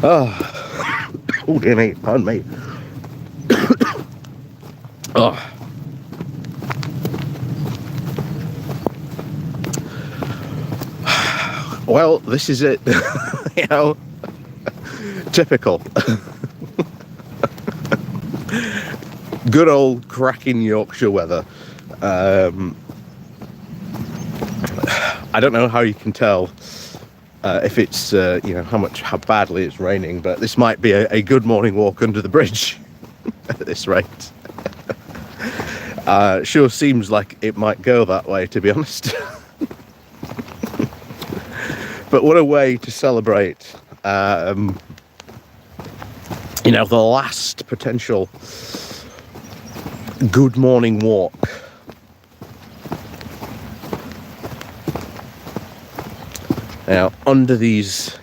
Oh dear me, pardon me. Oh. Well, this is it. You know, typical. Good old cracking Yorkshire weather. I don't know how you can tell if it's how badly it's raining, but this might be a good morning walk under the bridge at this rate. Sure seems like it might go that way, to be honest. But what a way to celebrate, the last potential good morning walk. Now, under these,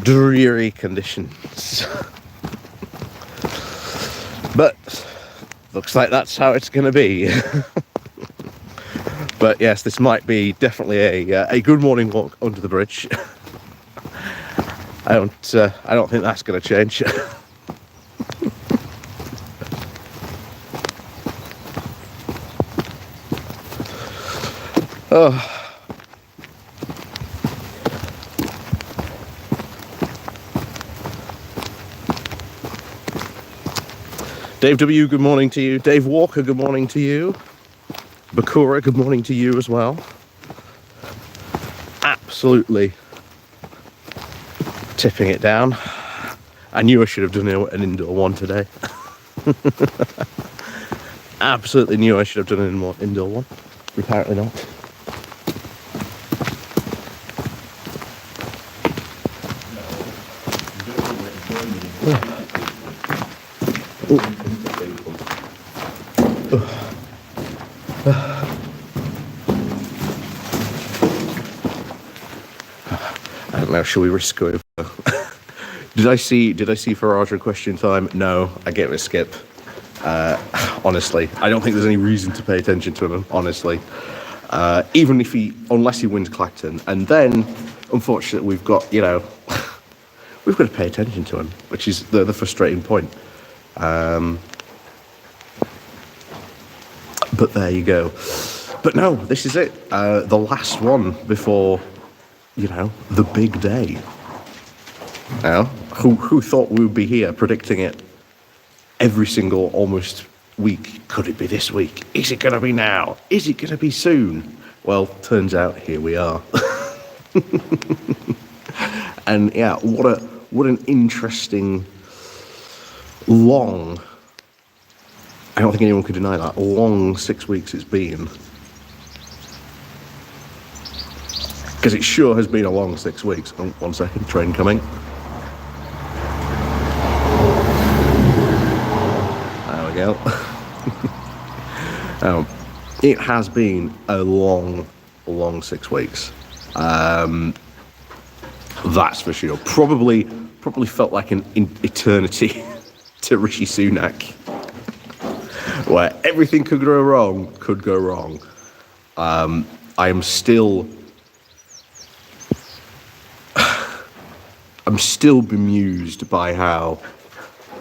dreary conditions. But looks like that's how it's going to be. But yes, this might be definitely a good morning walk under the bridge. I don't think that's going to change. Oh. Dave W, good morning to you. Dave Walker, good morning to you. Bakura, good morning to you as well. Absolutely tipping it down. I knew I should have done an indoor one today. Absolutely knew I should have done an indoor one. Apparently not. I don't know, shall we risk going? Did I see Farage question time? No, I gave it a skip. Honestly, I don't think there's any reason to pay attention to him, honestly. Even if unless he wins Clacton. And then, unfortunately, we've got to pay attention to him, which is the frustrating point. But there you go. But no, this is it. The last one before, the big day. Now, who thought we would be here predicting it every single almost week? Could it be this week? Is it going to be now? Is it going to be soon? Well, turns out here we are. And yeah, what an interesting, long, I don't think anyone could deny that, long 6 weeks it's been. Because it sure has been a long 6 weeks. Oh, 1 second, train coming. There we go. It has been a long 6 weeks. That's for sure. Probably felt like an eternity to Rishi Sunak, where everything could go wrong. I am still bemused by how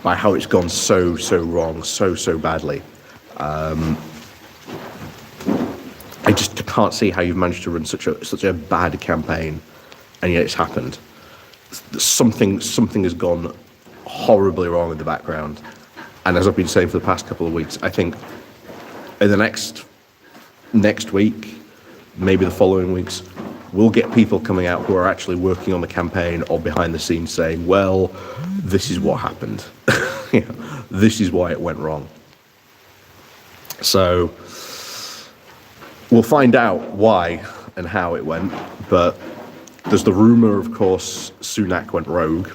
it's gone so wrong, so badly. I just can't see how you've managed to run such a bad campaign, and yet it's happened. Something has gone horribly wrong in the background, and as I've been saying for the past couple of weeks, I think in the next week, maybe the following weeks, we'll get people coming out who are actually working on the campaign or behind the scenes saying, well, this is what happened. This is why it went wrong. So we'll find out why and how it went, but there's the rumour, of course, Sunak went rogue.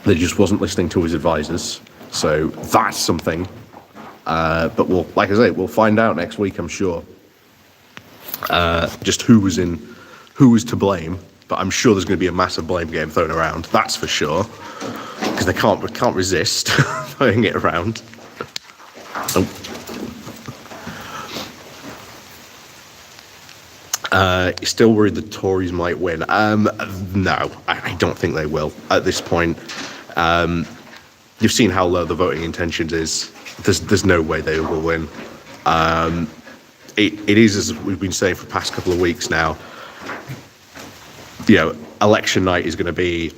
That he just wasn't listening to his advisors. So that's something. But we'll find out next week, I'm sure. Just who was to blame. But I'm sure there's going to be a massive blame game thrown around. That's for sure. Because they can't resist throwing it around. Still worried the Tories might win? No, I don't think they will at this point. You've seen how low the voting intentions is. There's no way they will win. It is, as we've been saying for the past couple of weeks now, election night is going to be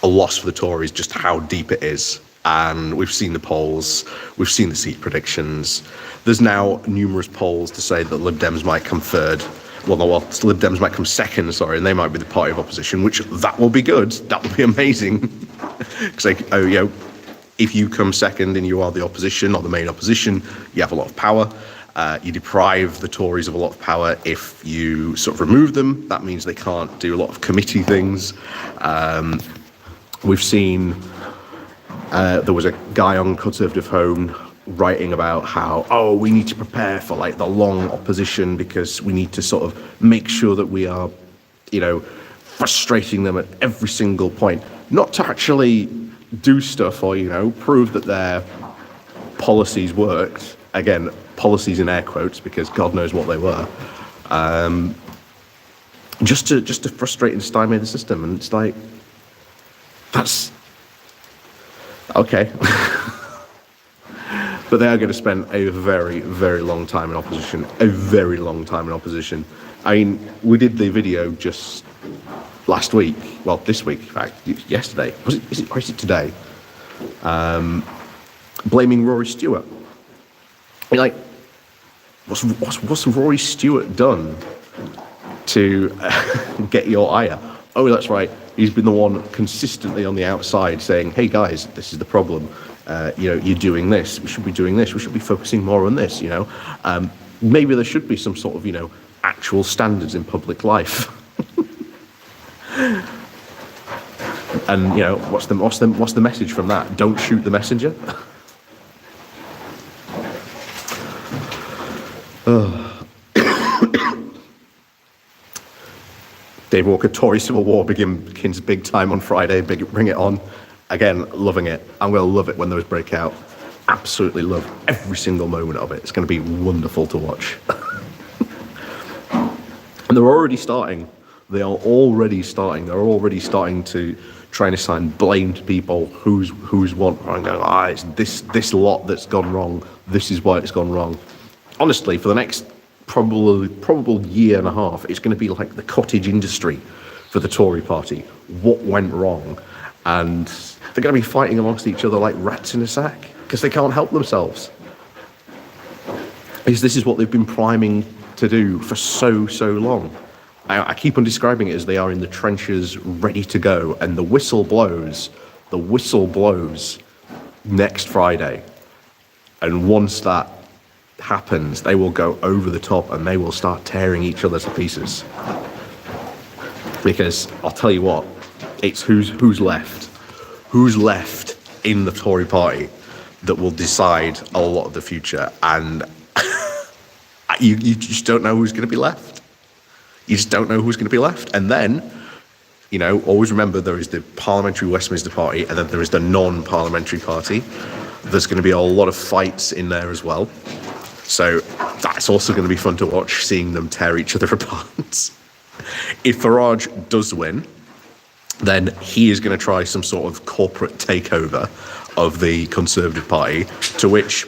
a loss for the Tories, just how deep it is. And we've seen the polls, we've seen the seat predictions. There's now numerous polls to say that Lib Dems might come third. Lib Dems might come second, and they might be the party of opposition, which that will be good. That will be amazing. Because if you come second and you are the opposition or the main opposition, you have a lot of power. You deprive the Tories of a lot of power if you sort of remove them. That means they can't do a lot of committee things. We've seen there was a guy on Conservative Home writing about how, we need to prepare for the long opposition because we need to sort of make sure that we are, frustrating them at every single point. Not to actually do stuff or, prove that their policies worked. Again, policies in air quotes because God knows what they were. Just to frustrate and stymie the system. And it's like, that's okay. But they are going to spend a very, very long time in opposition. A very long time in opposition. I mean, we did the video just last week. Well, this week, in fact, yesterday. Is it today? Blaming Rory Stewart. I mean, what's Rory Stewart done to get your ire? Oh, that's right. He's been the one consistently on the outside saying, hey guys, this is the problem. You're doing this. We should be doing this. We should be focusing more on this, Maybe there should be some sort of, actual standards in public life. And, what's the message from that? Don't shoot the messenger? Dave Walker, Tory Civil War begins big time on Friday. Bring it on. Again, loving it. I'm going to love it when those break out. Absolutely love every single moment of it. It's going to be wonderful to watch. And they're already starting. They are already starting. They're already starting to try and assign blame to people who's what. I'm going, it's this lot that's gone wrong. This is why it's gone wrong. Honestly, for the next probable year and a half, it's going to be like the cottage industry for the Tory party. What went wrong? And they're going to be fighting amongst each other like rats in a sack because they can't help themselves. This is what they've been priming to do for so long. I keep on describing it as they are in the trenches ready to go, and the whistle blows next Friday. And once that happens, they will go over the top and they will start tearing each other to pieces. Because I'll tell you what, it's who's left in the Tory party that will decide a lot of the future, and you just don't know who's going to be left. You just don't know who's going to be left. And then, always remember there is the Parliamentary Westminster Party and then there is the non-parliamentary party. There's going to be a lot of fights in there as well. So that's also going to be fun to watch, seeing them tear each other apart. If Farage does win, then he is going to try some sort of corporate takeover of the Conservative Party, to which,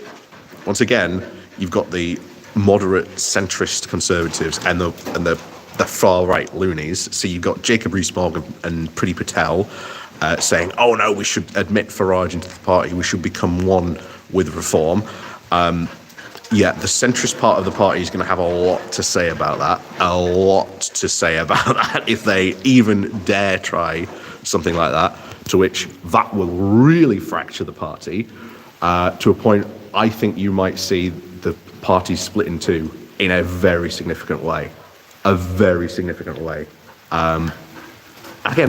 once again, you've got the moderate centrist Conservatives and the far-right loonies. So you've got Jacob Rees-Mogg and Priti Patel saying, oh no, we should admit Farage into the party, we should become one with reform. The centrist part of the party is going to have a lot to say about that. If they even dare try something like that, to which that will really fracture the party to a point I think you might see the party split in two in a very significant way. Again,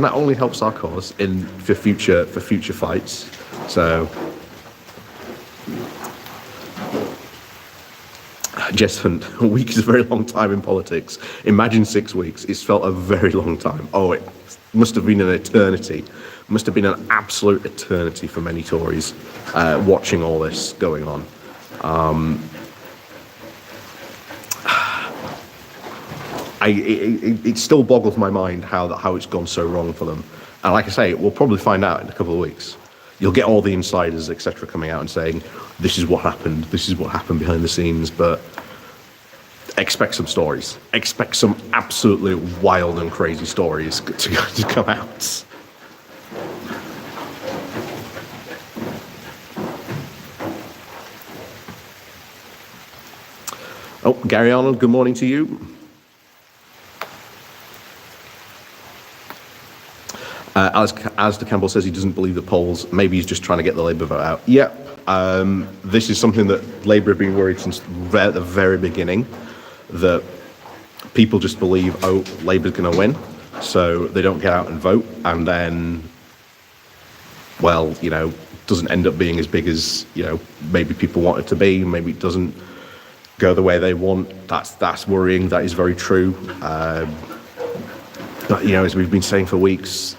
that only helps our cause for future fights. So, Jess Hunt, a week is a very long time in politics. Imagine 6 weeks. It's felt a very long time. Oh, it must have been an eternity. Must have been an absolute eternity for many Tories watching all this going on. It still boggles my mind how it's gone so wrong for them. And like I say, we'll probably find out in a couple of weeks. You'll get all the insiders, etc., coming out and saying, this is what happened behind the scenes, but expect some stories. Expect some absolutely wild and crazy stories to come out. Oh, Gary Arnold, good morning to you. Alistair Campbell says he doesn't believe the polls. Maybe he's just trying to get the Labour vote out. Yeah, this is something that Labour have been worried since the very beginning, that people just believe, oh, Labour's going to win, so they don't get out and vote, and then, well, doesn't end up being as big as, maybe people want it to be. Maybe it doesn't go the way they want. That's worrying. That is very true. But, as we've been saying for weeks,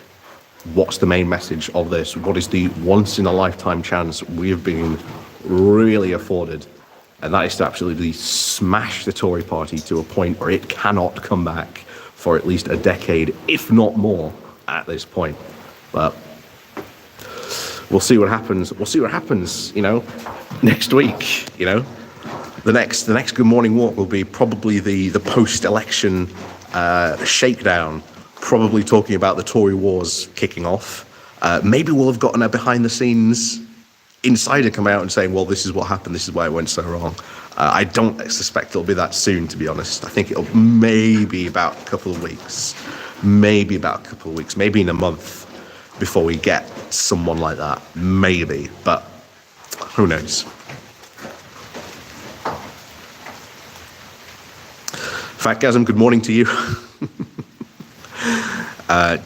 what's the main message of this? What is the once-in-a-lifetime chance we have been really afforded? And that is to absolutely smash the Tory party to a point where it cannot come back for at least a decade, if not more, at this point. But we'll see what happens. We'll see what happens, next week, The next Good Morning Walk will be probably the post-election shakedown, probably talking about the Tory wars kicking off. Maybe we'll have gotten a behind-the-scenes insider come out and saying, well, this is what happened, this is why it went so wrong. I don't suspect it'll be that soon, to be honest. I think it'll maybe about a couple of weeks, maybe in a month before we get someone like that, maybe, but who knows. Fatgasm, good morning to you.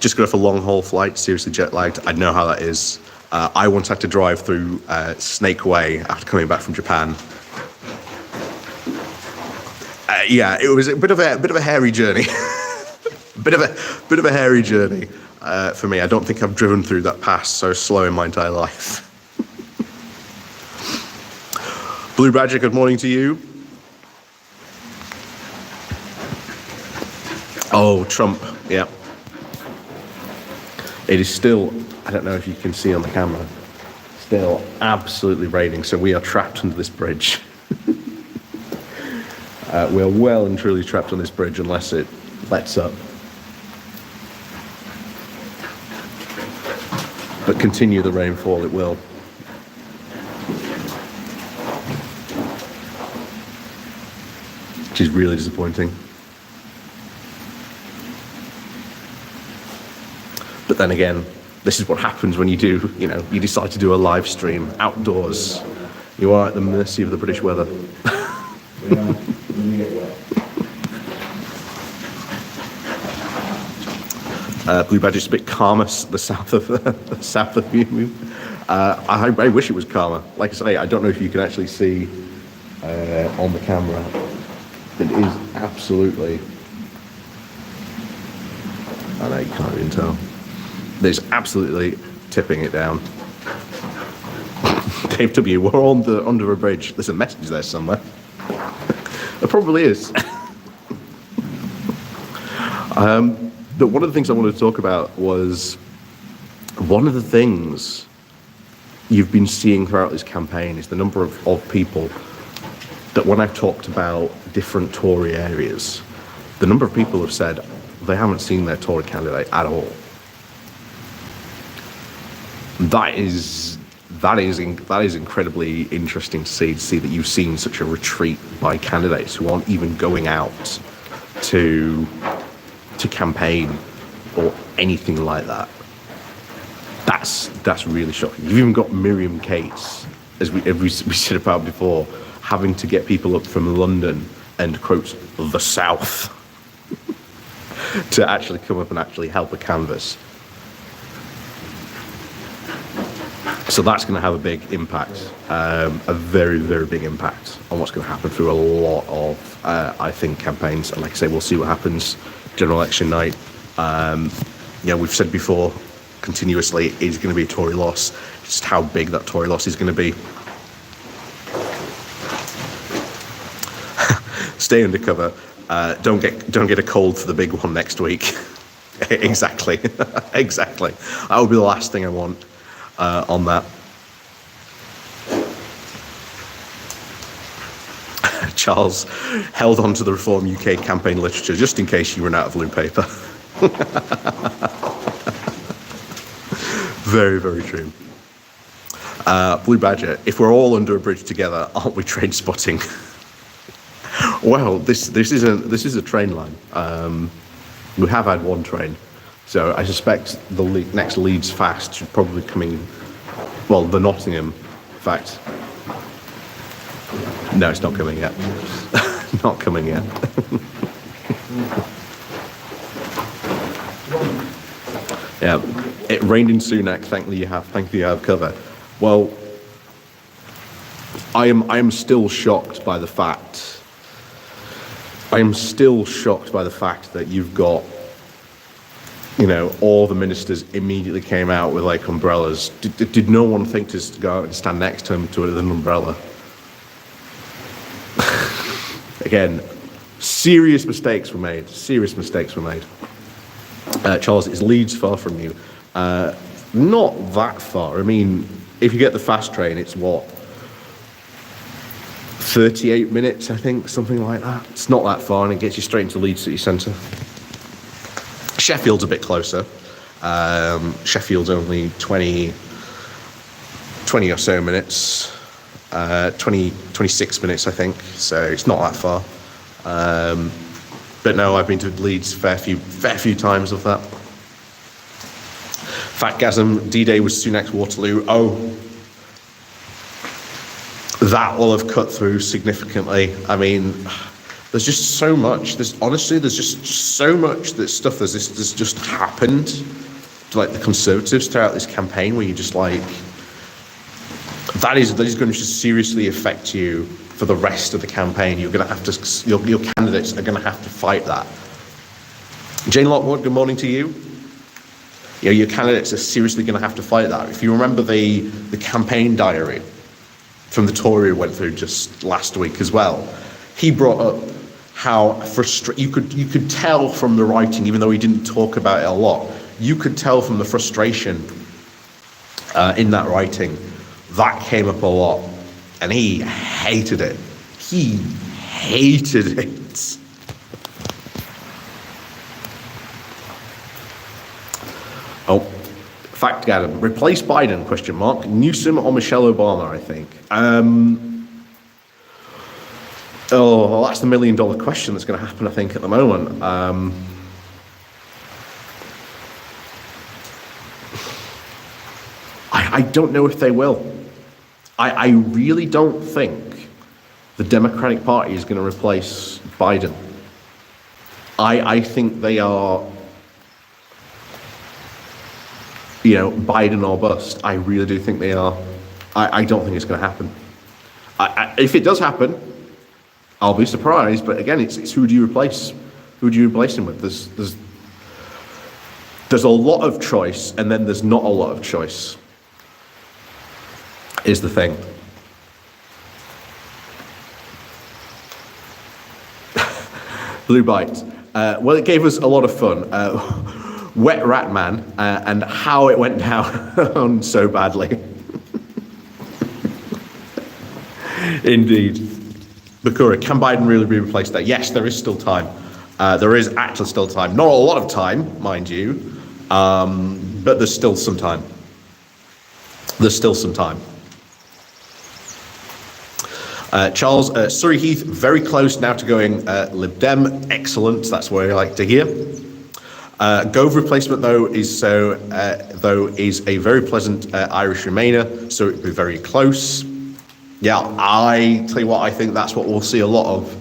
Just got off a long-haul flight, seriously jet-lagged. I know how that is. I once had to drive through Snake Way after coming back from Japan. Yeah, it was a bit of a hairy journey. bit of a hairy journey for me. I don't think I've driven through that pass so slow in my entire life. Blue Badger, good morning to you. Oh, Trump, yeah. It is still, I don't know if you can see on the camera, still absolutely raining, so we are trapped under this bridge. We are well and truly trapped on this bridge unless it lets up. But continue the rainfall, it will. Which is really disappointing. But then again, this is what happens when you decide to do a live stream outdoors. You are at the mercy of the British weather. Blue Badge is a bit calmer, the south of you. I wish it was calmer. Like I say, I don't know if you can actually see on the camera. It is absolutely. I know you can't even tell. There's absolutely tipping it down. Dave W, we're under a bridge. There's a message there somewhere. There probably is. But one of the things I wanted to talk about was one of the things you've been seeing throughout this campaign is the number of people that when I've talked about different Tory areas, the number of people have said they haven't seen their Tory candidate at all. That is incredibly interesting to see that you've seen such a retreat by candidates who aren't even going out to campaign or anything like that. That's really shocking. You've even got Miriam Cates, as we said about before, having to get people up from London and quote the South to actually come up and actually help a canvass. So that's going to have a big impact, a very, very big impact on what's going to happen through a lot of, I think, campaigns. And like I say, we'll see what happens general election night. We've said before, continuously, it is going to be a Tory loss. Just how big that Tory loss is going to be. Stay undercover. Don't get a cold for the big one next week. Exactly, exactly. That would be the last thing I want on that. Charles held on to the Reform UK campaign literature just in case you run out of blue paper. Very, very true. Blue Badger, if we're all under a bridge together, aren't we train spotting? Well, this is a train line. We have had one train, so I suspect the next Leeds fast should probably be coming. Well, the Nottingham, in fact. No, it's not coming yet. Not coming yet. Yeah, it rained in Sunak. Thankfully you have cover. Well, I am still shocked by the fact. I am still shocked by the fact that you've got, all the ministers immediately came out with like umbrellas. Did no one think to go out and stand next to him with an umbrella? Again, serious mistakes were made. Serious mistakes were made. Charles, it's Leeds far from you. Not that far. I mean, if you get the fast train, it's what? 38 minutes, I think, something like that. It's not that far, and it gets you straight into Leeds city centre. Sheffield's a bit closer. Sheffield's only 20 or so minutes. 26 minutes, I think, so it's not that far. But no, I've been to Leeds fair few times of that. Fatgasm, D-Day was Sunak's Waterloo. Oh, that will have cut through significantly. I mean, there's just so much. There's just so much stuff that's just happened to like the Conservatives throughout this campaign, where you just like, that is going to just seriously affect you for the rest of the campaign. You're going to have to, your candidates are going to have to fight that. Jane Lockwood, good morning to you. Your candidates are seriously going to have to fight that. If you remember the campaign diary from the Tory went through just last week as well, he brought up how frustrated you could tell from the writing, even though he didn't talk about it a lot. You could tell from the frustration in that writing. That came up a lot, and he hated it. He hated it. Oh, fact, Adam. Replace Biden, question mark. Newsom or Michelle Obama, I think. Well, that's the $1 million question that's going to happen, I think, at the moment. I don't know if they will. I really don't think the Democratic Party is going to replace Biden. I think they are, Biden or bust. I really do think they are. I don't think it's going to happen. If it does happen, I'll be surprised. But again, it's who do you replace? Who do you replace him with? There's a lot of choice, and then there's not a lot of choice. Is the thing. Blue Bite. Well, it gave us a lot of fun. Wet Rat Man, and how it went down so badly. Indeed. Bakura, can Biden really be replaced there? Yes, there is still time. There is actually still time. Not a lot of time, mind you, but there's still some time. There's still some time. Charles, Surrey Heath, very close now to going Lib Dem. Excellent, that's what I like to hear. Gove replacement, though, is a very pleasant Irish Remainer, so it would be very close. Yeah, I tell you what, I think that's what we'll see a lot of.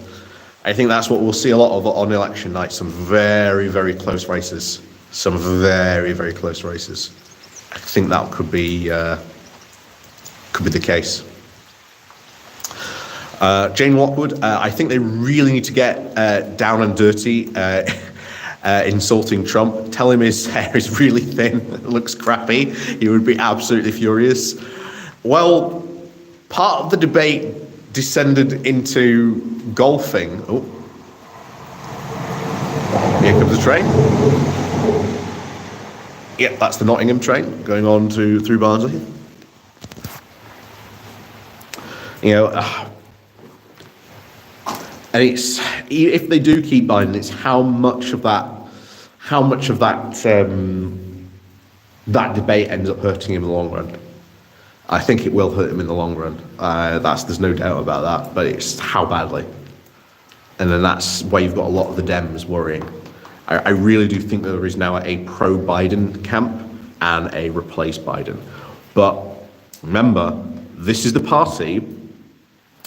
I think that's what we'll see a lot of on election night. Some very, very close races. Some very, very close races. I think that could be the case. Jane Lockwood, I think they really need to get down and dirty insulting Trump. Tell him his hair is really thin, it looks crappy. He would be absolutely furious. Well, part of the debate descended into golfing. Oh, Here comes the train. Yep, that's the Nottingham train going on through Barnsley. You know, and it's, if they do keep Biden, it's how much of that that debate ends up hurting him in the long run. I think it will hurt him in the long run. There's no doubt about that, but it's how badly. And then that's where you've got a lot of the Dems worrying. I really do think that there is now a pro-Biden camp and a replace Biden. But remember, this is the party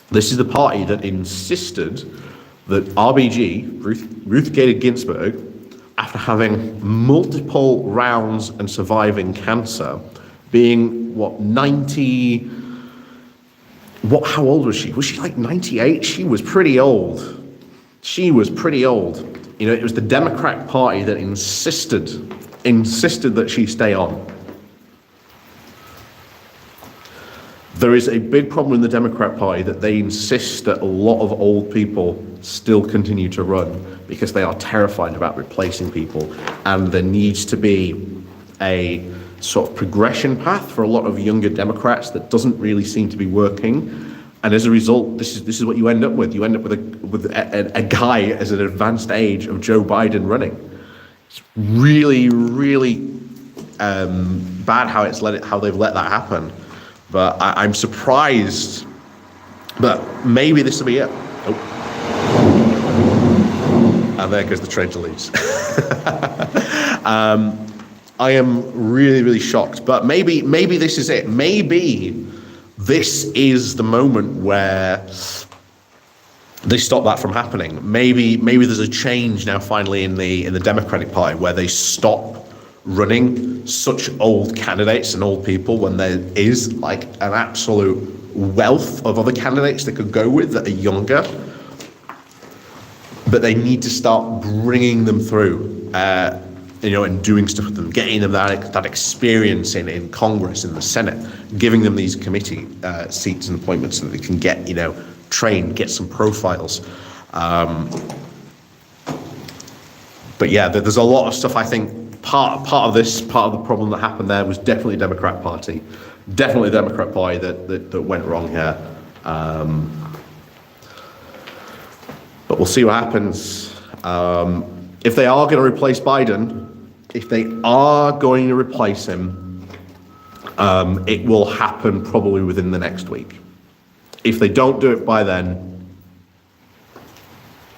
that insisted that RBG, Ruth Bader Ginsburg, after having multiple rounds and surviving cancer, being, how old was she? Was she like 98? She was pretty old. You know, it was the Democrat Party that insisted that she stay on. There is a big problem in the Democrat Party that they insist that a lot of old people still continue to run because they are terrified about replacing people, and there needs to be a sort of progression path for a lot of younger Democrats that doesn't really seem to be working. And as a result, this is what you end up with. You end up with a guy as an advanced age of Joe Biden running. It's really, really bad how they've let that happen. But I'm surprised. But maybe this will be it. Oh. And there goes the train to Leeds. I am really, really shocked. But maybe this is it. Maybe this is the moment where they stop that from happening. Maybe there's a change now finally in the Democratic Party where they stop running such old candidates and old people when there is like an absolute wealth of other candidates they could go with that are younger. But they need to start bringing them through, and doing stuff with them, getting them that experience in Congress, in the Senate, giving them these committee seats and appointments so that they can get, trained, get some profiles. But yeah, there's a lot of stuff. I think part of the problem that happened there was definitely the Democrat Party, definitely the Democrat Party that went wrong here. But we'll see what happens. If they are going to replace Biden, if they are going to replace him, it will happen probably within the next week. If they don't do it by then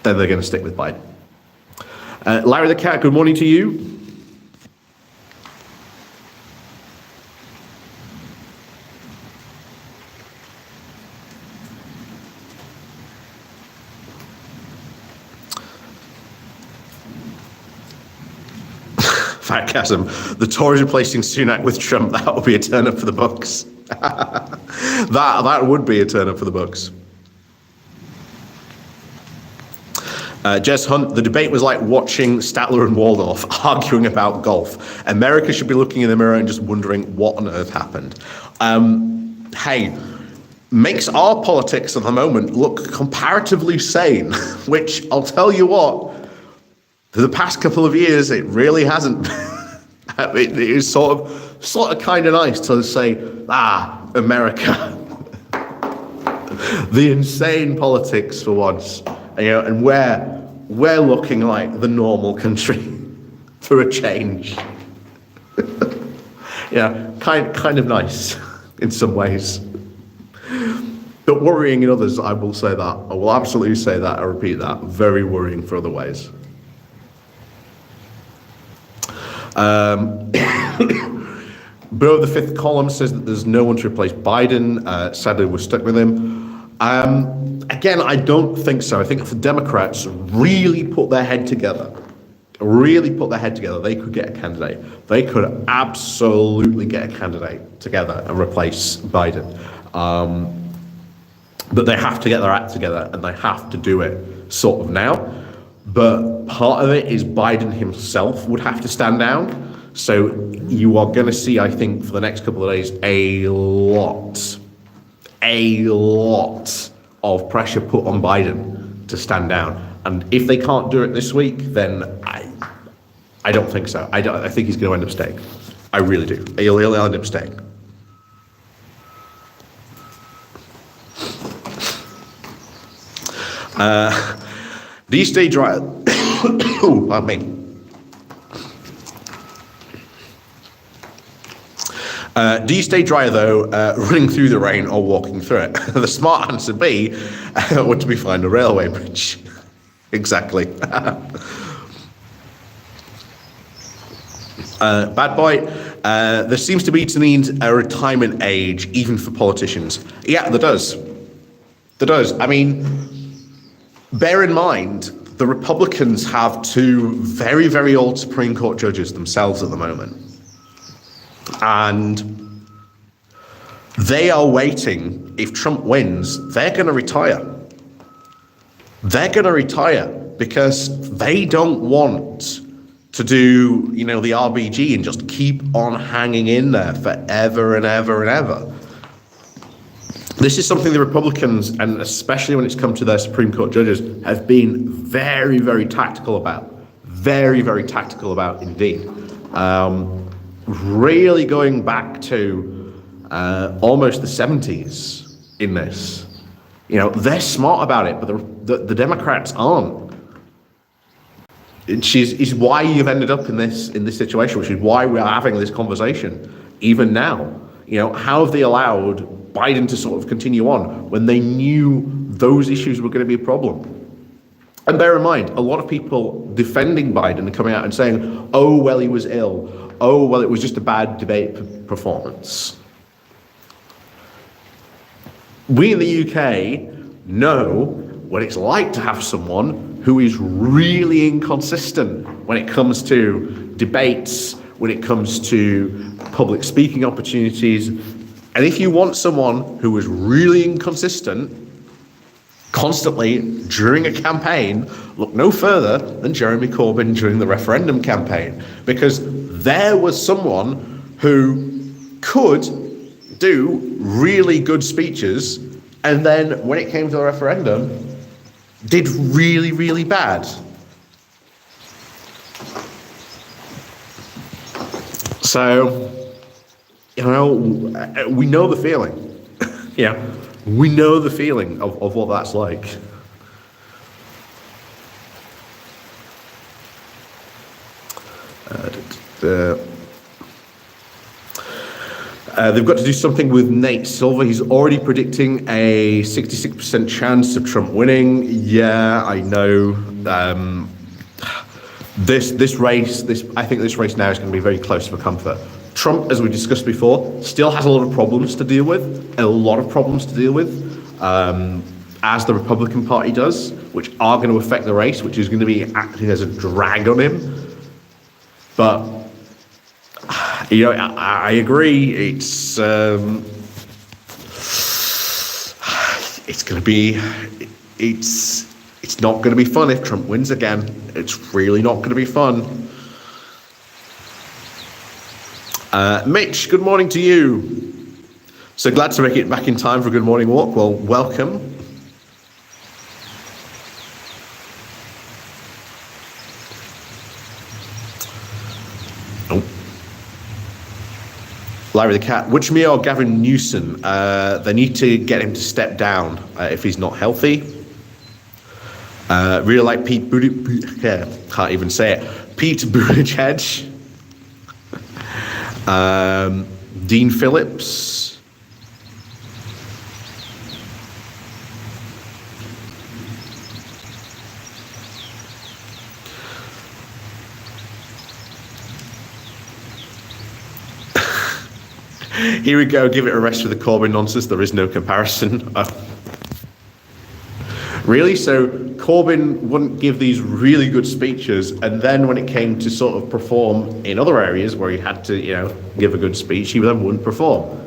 they're going to stick with Biden. Larry the Cat, good morning to you. Sarcasm. The Tories replacing Sunak with Trump, that would be a turn up for the books. that would be a turn up for the books. Jess Hunt, the debate was like watching Statler and Waldorf arguing about golf. America should be looking in the mirror and just wondering what on earth happened. Hey, makes our politics at the moment look comparatively sane, which I'll tell you what, for the past couple of years, it really hasn't. It is sort of kind of nice to say, America. The insane politics for once, and we're looking like the normal country for a change. Kind of nice in some ways. But worrying in others, I will say that. I will absolutely say that. I repeat that. Very worrying for other ways. Below the fifth column says that there's no one to replace Biden. Sadly, we're stuck with him. Again, I don't think so. I think if the Democrats really put their head together, they could get a candidate. They could absolutely get a candidate together and replace Biden. But they have to get their act together, and they have to do it sort of now. But part of it is Biden himself would have to stand down. So you are going to see, I think, for the next couple of days, a lot of pressure put on Biden to stand down. And if they can't do it this week, then I don't think so. I think he's going to end up staying. I really do. He'll end up staying. Do you stay dry? Oh, pardon me. Do you stay dry though, running through the rain or walking through it? The smart answer B would to be find a railway bridge. Exactly. Bad boy. There seems to be to need a retirement age even for politicians. Yeah, there does. There does. I mean, bear in mind, the Republicans have two very, very old Supreme Court judges themselves at the moment. And they are waiting. If Trump wins, they're going to retire. They're going to retire because they don't want to do, the RBG and just keep on hanging in there forever and ever and ever. This is something the Republicans, and especially when it's come to their Supreme Court judges, have been very, very tactical about. Very, very tactical about indeed. Really going back to almost the 70s in this. They're smart about it, but the Democrats aren't. Which is why you've ended up in this situation, which is why we're having this conversation even now. How have they allowed Biden to sort of continue on when they knew those issues were going to be a problem? And bear in mind, a lot of people defending Biden are coming out and saying, oh, well, he was ill. Oh, well, it was just a bad debate performance. We in the UK know what it's like to have someone who is really inconsistent when it comes to debates, when it comes to public speaking opportunities. And if you want someone who is really inconsistent constantly during a campaign, look no further than Jeremy Corbyn during the referendum campaign, because there was someone who could do really good speeches and then when it came to the referendum did really, really bad. So, we know the feeling. We know the feeling of what that's like. They've got to do something with Nate Silver. He's already predicting a 66% chance of Trump winning. Yeah, I know. This race, I think this race now is going to be very close for comfort. Trump, as we discussed before, still has a lot of problems to deal with, as the Republican Party does, which are going to affect the race, which is going to be acting as a drag on him. But I agree. It's going to be. It's not going to be fun if Trump wins again. It's really not going to be fun. Mitch, good morning to you. So glad to make it back in time for a good morning walk. Well, welcome. Larry the Cat, which me or Gavin Newsom? They need to get him to step down if he's not healthy. Really like Pete Buttigieg, can't even say it. Pete Buttigieg. Dean Phillips. Here we go, give it a rest for the Corbyn nonsense. There is no comparison. Really? So Corbyn wouldn't give these really good speeches, and then when it came to sort of perform in other areas where he had to, give a good speech, he then wouldn't perform.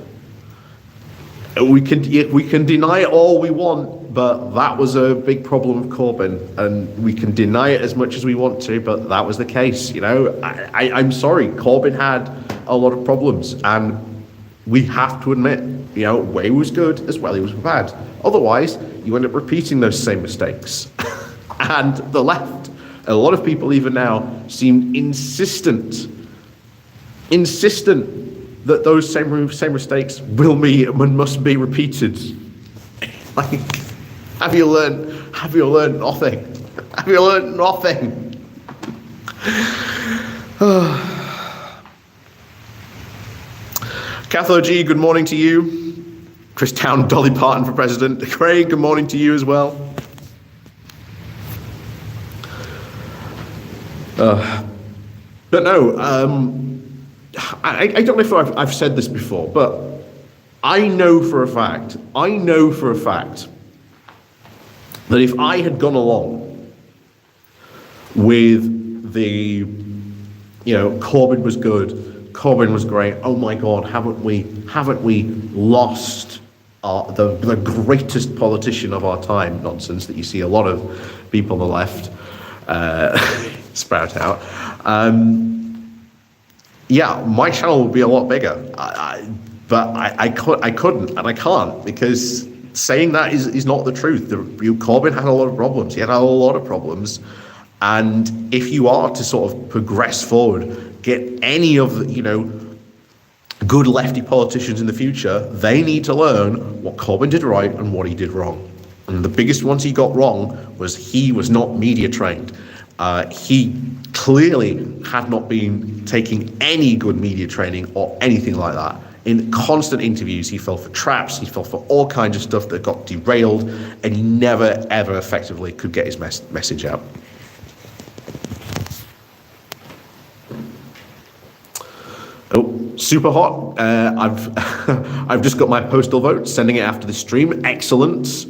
We can deny it all we want, but that was a big problem of Corbyn, and we can deny it as much as we want to, but that was the case. I'm sorry, Corbyn had a lot of problems, and we have to admit, where he was good as well he was bad. Otherwise, you end up repeating those same mistakes. And the left, a lot of people even now seem insistent that those same mistakes must be repeated. Like, have you learned nothing? Have you learned nothing? Catho G, good morning to you. Chris Town, Dolly Parton for president. Craig, good morning to you as well. But no, I don't know if I've said this before, but I know for a fact that if I had gone along with the, Corbyn was good, Corbyn was great, oh my God, haven't we lost the greatest politician of our time nonsense that you see a lot of people on the left sprout out. My channel would be a lot bigger. But I couldn't and I can't, because saying that is not the truth. Corbyn had a lot of problems. He had a lot of problems. And if you are to sort of progress forward, get any of the, good lefty politicians in the future, they need to learn what Corbyn did right and what he did wrong. And the biggest ones he got wrong was he was not media trained. He clearly had not been taking any good media training or anything like that. In constant interviews, he fell for traps, he fell for all kinds of stuff that got derailed, and he never, ever effectively could get his message out. Oh, super hot. I've just got my postal vote, sending it after the stream. Excellent.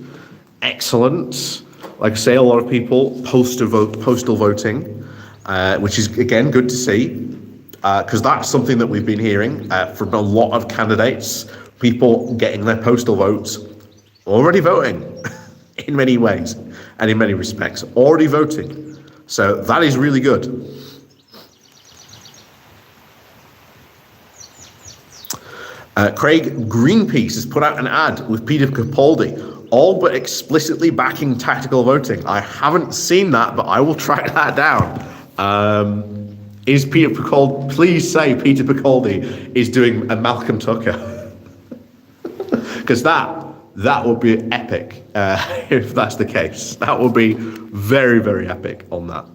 Like I say, a lot of people postal voting, which is, again, good to see, because that's something that we've been hearing from a lot of candidates, people getting their postal votes, already voting in many ways and in many respects, already voting. So that is really good. Craig, Greenpeace has put out an ad with Peter Capaldi, all but explicitly backing tactical voting. I haven't seen that, but I will track that down. Is Peter Capaldi, please say Peter Capaldi is doing a Malcolm Tucker. Because that would be epic, if that's the case. That would be very, very epic on that.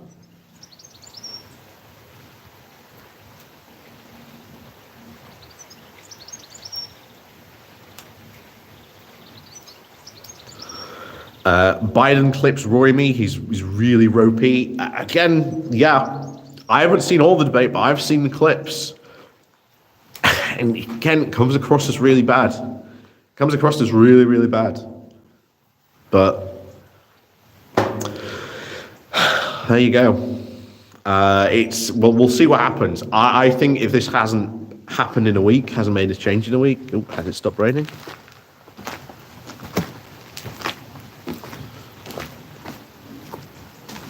Biden clips worry me. He's really ropey. Again, yeah, I haven't seen all the debate, but I've seen the clips. And again, comes across as really bad. Comes across as really, really bad. But there you go. We'll see what happens. I think if this hasn't happened in a week, hasn't made a change in a week, has it stopped raining?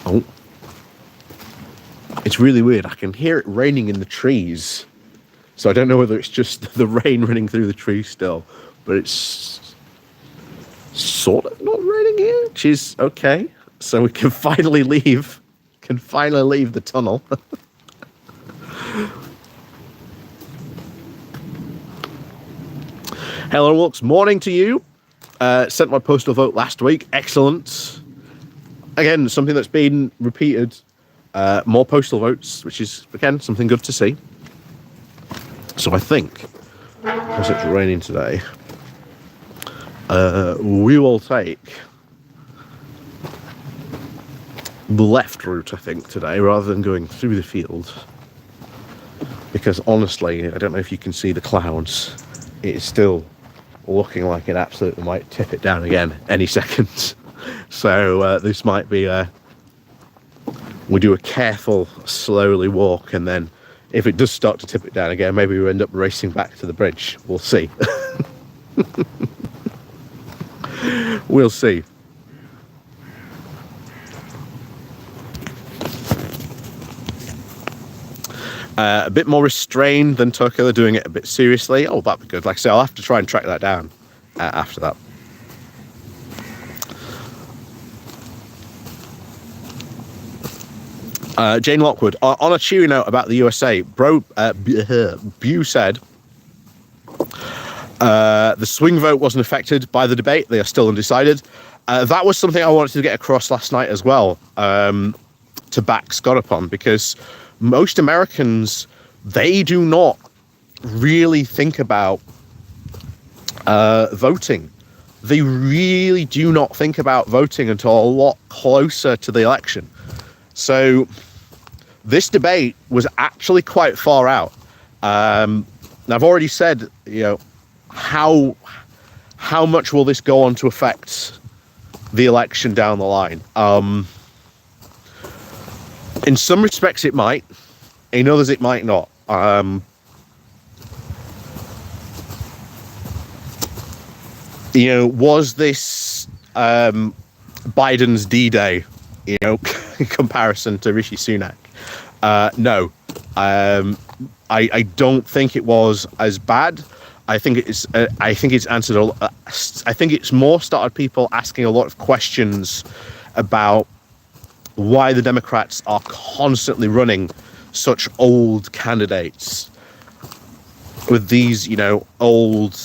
Oh, it's really weird. I can hear it raining in the trees. So I don't know whether it's just the rain running through the trees still, but it's sort of not raining here, which is okay. So we can finally leave. The tunnel. Hello, Wilkes. Morning to you. Sent my postal vote last week. Excellent. Again, something that's been repeated. More postal votes, which is, again, something good to see. So I think, because it's raining today, we will take the left route, I think, today, rather than going through the field. Because honestly, I don't know if you can see the clouds. It's still looking like it absolutely might tip it down again any second. So this might be we do a careful, slowly walk, and then if it does start to tip it down again, maybe we end up racing back to the bridge. We'll see. We'll see. A bit more restrained than Tucker. They're doing it a bit seriously. Oh, that'd be good. Like I say, I'll have to try and track that down after that. Jane Lockwood, on a cheery note about the USA, Bew said the swing vote wasn't affected by the debate. They are still undecided. That was something I wanted to get across last night as well, to back Scott upon, because most Americans, they do not really think about voting. They really do not think about voting until a lot closer to the election. So this debate was actually quite far out. And I've already said, how much will this go on to affect the election down the line? In some respects it might, in others it might not. Was this Biden's D-Day, in comparison to Rishi Sunak? No. I don't think it was as bad. I think it's answered. I think it's more started people asking a lot of questions about why the Democrats are constantly running such old candidates with these, old,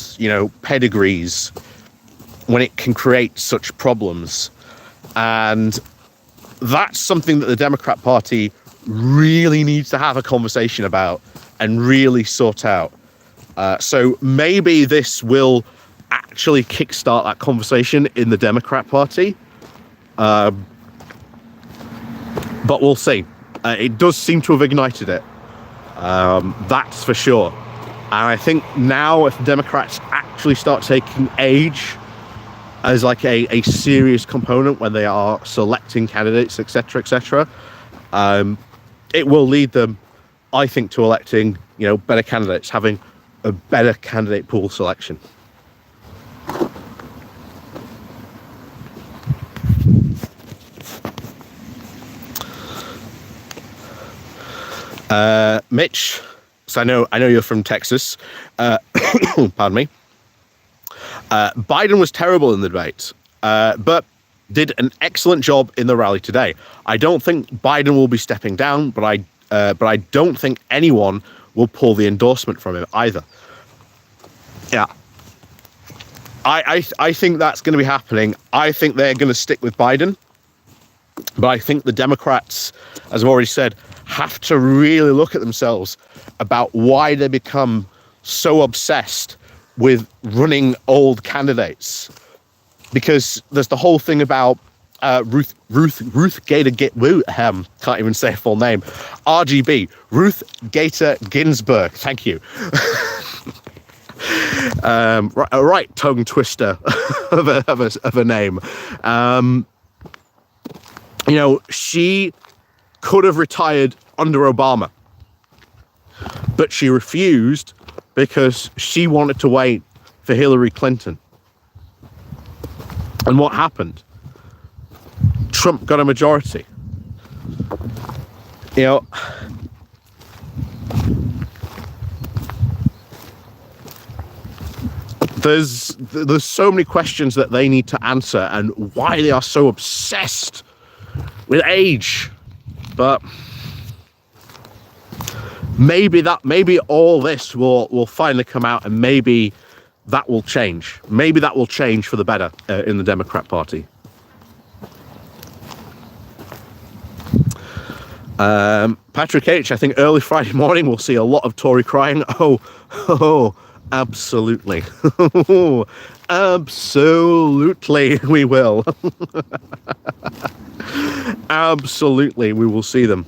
pedigrees, when it can create such problems. And that's something that the Democrat Party really needs to have a conversation about and really sort out. So maybe this will actually kickstart that conversation in the Democrat Party. But we'll see. It does seem to have ignited it. That's for sure. And I think now if the Democrats actually start taking age as like a serious component when they are selecting candidates, etc., etc., it will lead them, I think, to electing, better candidates, having a better candidate pool selection. Mitch, so I know you're from Texas. Pardon me. Biden was terrible in the debate, but did an excellent job in the rally today. I don't think Biden will be stepping down, but I don't think anyone will pull the endorsement from him either. Yeah. I think that's going to be happening. I think they're going to stick with Biden, but I think the Democrats, as I've already said, have to really look at themselves about why they become so obsessed with running old candidates. Because there's the whole thing about Ruth Gator can't even say a full name. RGB, Ruth Gator Ginsburg. Thank you. Right tongue twister of a name. She could have retired under Obama, but she refused because she wanted to wait for Hillary Clinton. And what happened? Trump got a majority. There's so many questions that they need to answer and why they are so obsessed with age. But maybe all this will finally come out, and maybe that will change. Maybe that will change for the better in the Democrat Party. Patrick H, I think early Friday morning we'll see a lot of Tory crying. Oh, absolutely. Absolutely we will. Absolutely we will see them.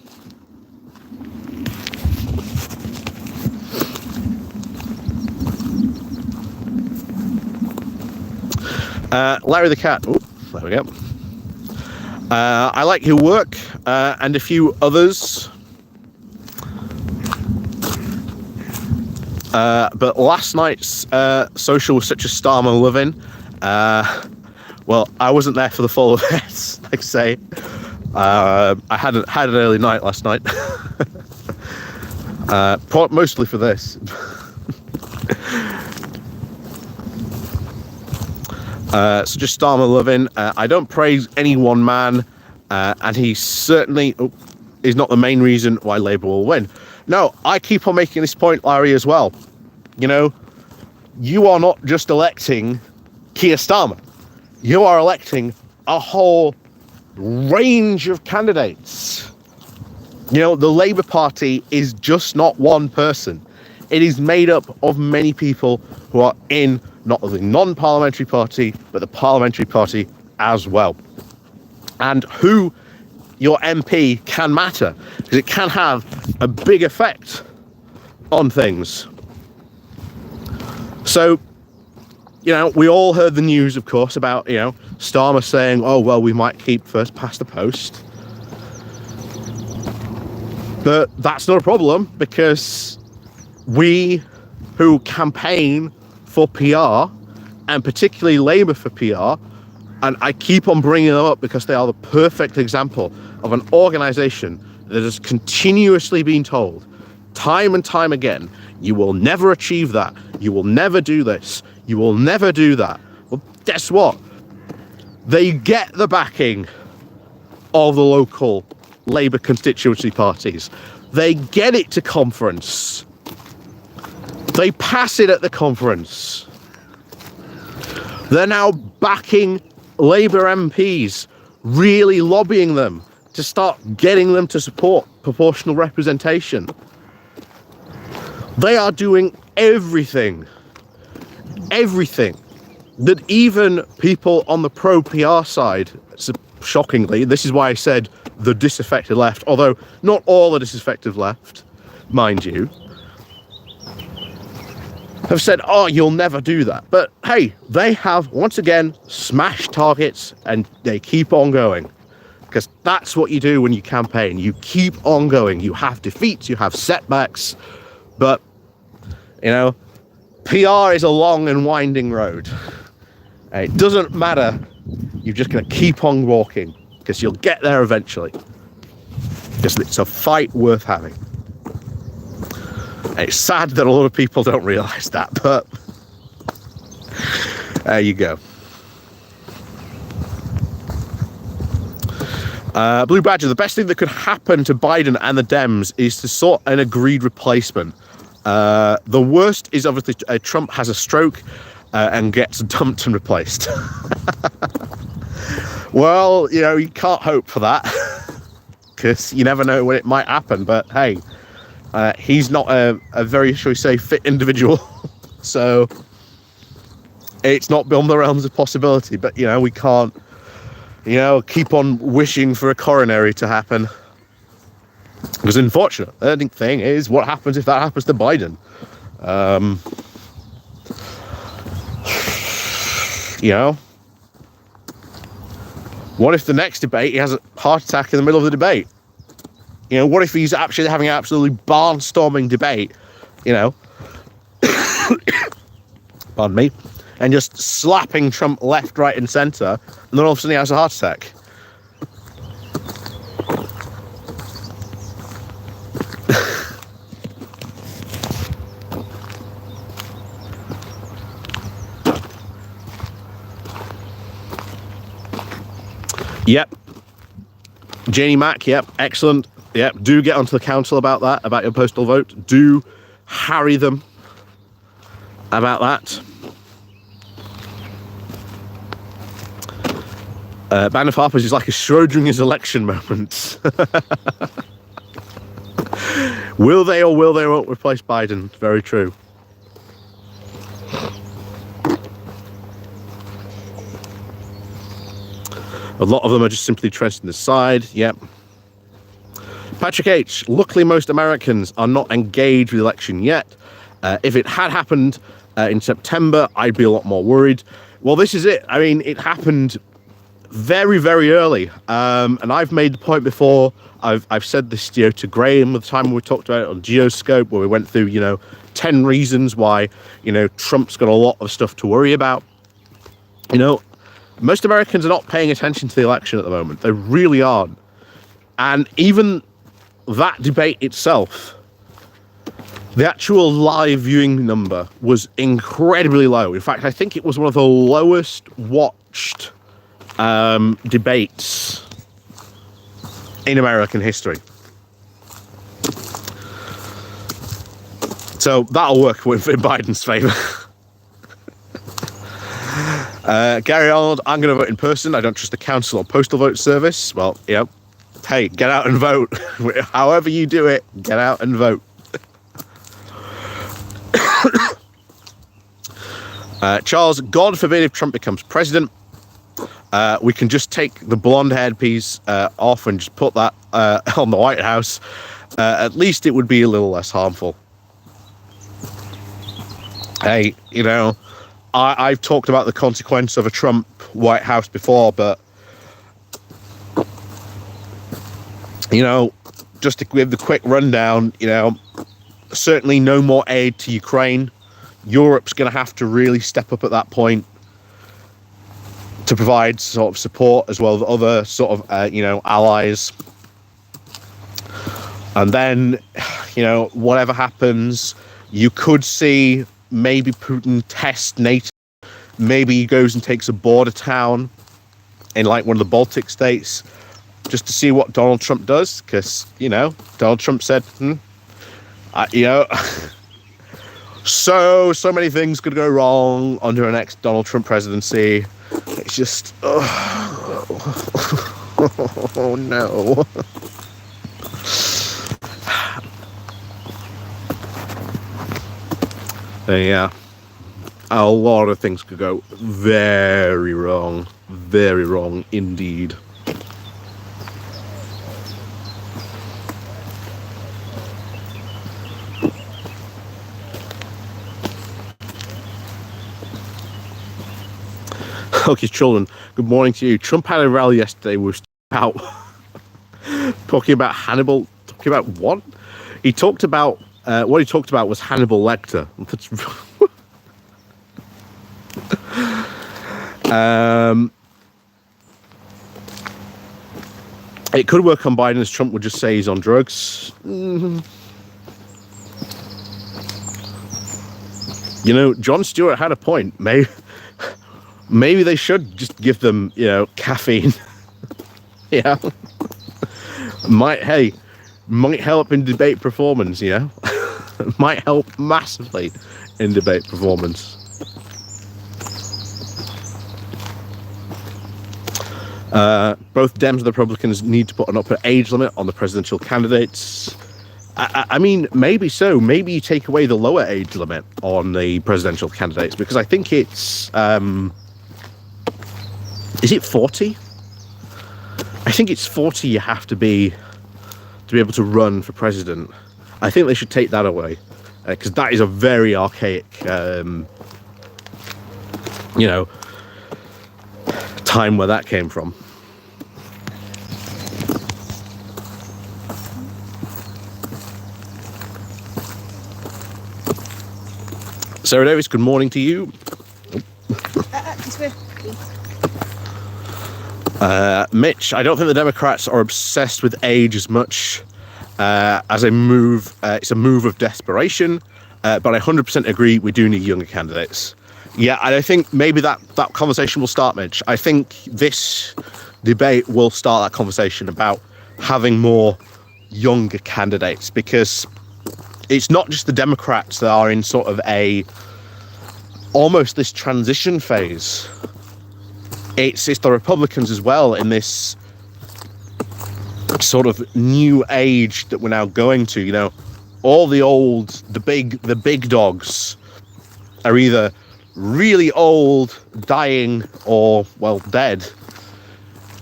Larry the Cat. Oh, there we go. I like your work, and a few others. But last night's social was such a storm of living. Well, I wasn't there for the full events, like I say. I had an early night last night. Mostly for this. So just storm of living. I don't praise any one man, and he certainly. Oh, is not the main reason why Labour will win. No, I keep on making this point, Larry, as well. You know, you are not just electing Keir Starmer. You are electing a whole range of candidates. You know, the Labour Party is just not one person. It is made up of many people who are in not the non-parliamentary party, but the parliamentary party as well. And who your MP can matter, because it can have a big effect on things. So, you know, we all heard the news, of course, about, you know, Starmer saying, oh, well, we might keep first past the post. But that's not a problem, because we who campaign for PR, and particularly Labour for PR, and I keep on bringing them up because they are the perfect example of an organisation that has continuously been told, time and time again, you will never achieve that, you will never do this, you will never do that. Well, guess what? They get the backing of the local Labour constituency parties. They get it to conference. They pass it at the conference. They're now backing Labour MPs, really lobbying them to start getting them to support proportional representation. They are doing everything that even people on the pro-PR side, shockingly, this is why I said the disaffected left, although not all the disaffected left, mind you, have said, oh, you'll never do that. But hey, they have, once again, smashed targets, and they keep on going. Because that's what you do when you campaign. You keep on going. You have defeats, you have setbacks, but, you know, PR is a long and winding road. It doesn't matter. You're just going to keep on walking, because you'll get there eventually. Because it's a fight worth having. It's sad that a lot of people don't realise that, but there you go. Blue Badger, the best thing that could happen to Biden and the Dems is to sort an agreed replacement. The worst is obviously Trump has a stroke and gets dumped and replaced. Well, you know, you can't hope for that, because you never know when it might happen, but hey, he's not a very, shall we say, fit individual, so it's not beyond the realms of possibility. But, you know, we can't, you know, keep on wishing for a coronary to happen, because unfortunately, the thing is, what happens if that happens to Biden? You know, what if the next debate he has a heart attack in the middle of the debate? You know, what if he's actually having an absolutely barnstorming debate, you know, pardon me, and just slapping Trump left, right and centre, and then all of a sudden he has a heart attack? Yep. Janie Mack, yep, excellent. Yep, do get onto the council about that, about your postal vote. Do harry them about that. Band of Harpers is like a Schrodinger's election moment. Will they or will they won't replace Biden? Very true. A lot of them are just simply trenched in the side. Yep. Patrick H. Luckily, most Americans are not engaged with the election yet. If it had happened in September, I'd be a lot more worried. Well, this is it. I mean, it happened very, very early. And I've made the point before. I've said this, you know, to Graham at the time when we talked about it on Geoscope, where we went through, you know, 10 reasons why, you know, Trump's got a lot of stuff to worry about. You know, most Americans are not paying attention to the election at the moment. They really aren't. And even that debate itself, the actual live viewing number was incredibly low. In fact, I think it was one of the lowest watched debates in American history. So that'll work in Biden's favour. Gary Arnold, I'm going to vote in person. I don't trust the council or postal vote service. Well, yeah. Hey, get out and vote. However you do it, get out and vote. Charles, God forbid if Trump becomes president, we can just take the blonde-haired piece off and just put that on the White House. At least it would be a little less harmful. Hey, you know, I've talked about the consequence of a Trump White House before, but, you know, just to give the quick rundown, you know, certainly no more aid to Ukraine. Europe's going to have to really step up at that point to provide sort of support, as well as other sort of, you know, allies. And then, you know, whatever happens, you could see maybe Putin test NATO. Maybe he goes and takes a border town in like one of the Baltic states just to see what Donald Trump does. Because, you know, Donald Trump said, you know, so many things could go wrong under an ex-Donald Trump presidency. It's just, oh no. Yeah, a lot of things could go very wrong indeed. Okay, children, good morning to you. Trump had a rally yesterday, was about talking about Hannibal, talking about what? He talked about, what he talked about was Hannibal Lecter. It could work on Biden, as Trump would just say he's on drugs. You know, Jon Stewart had a point. Maybe they should just give them, you know, caffeine. Yeah. Might help in debate performance, you know. Might help massively in debate performance. Both Dems and Republicans need to put an upper age limit on the presidential candidates. I mean, maybe so. Maybe you take away the lower age limit on the presidential candidates, because I think it's, is it 40? I think it's 40 you have to be able to run for president. I think they should take that away, because that is a very archaic, you know, time where that came from. Sarah Davis, good morning to you. Mitch, I don't think the Democrats are obsessed with age as much as a move. It's a move of desperation, but I 100% agree we do need younger candidates. Yeah, and I think maybe that conversation will start, Mitch. I think this debate will start that conversation about having more younger candidates, because it's not just the Democrats that are in sort of almost this transition phase. It's the Republicans as well, in this sort of new age that we're now going to. You know, all the big dogs are either really old, dying, or, well, dead.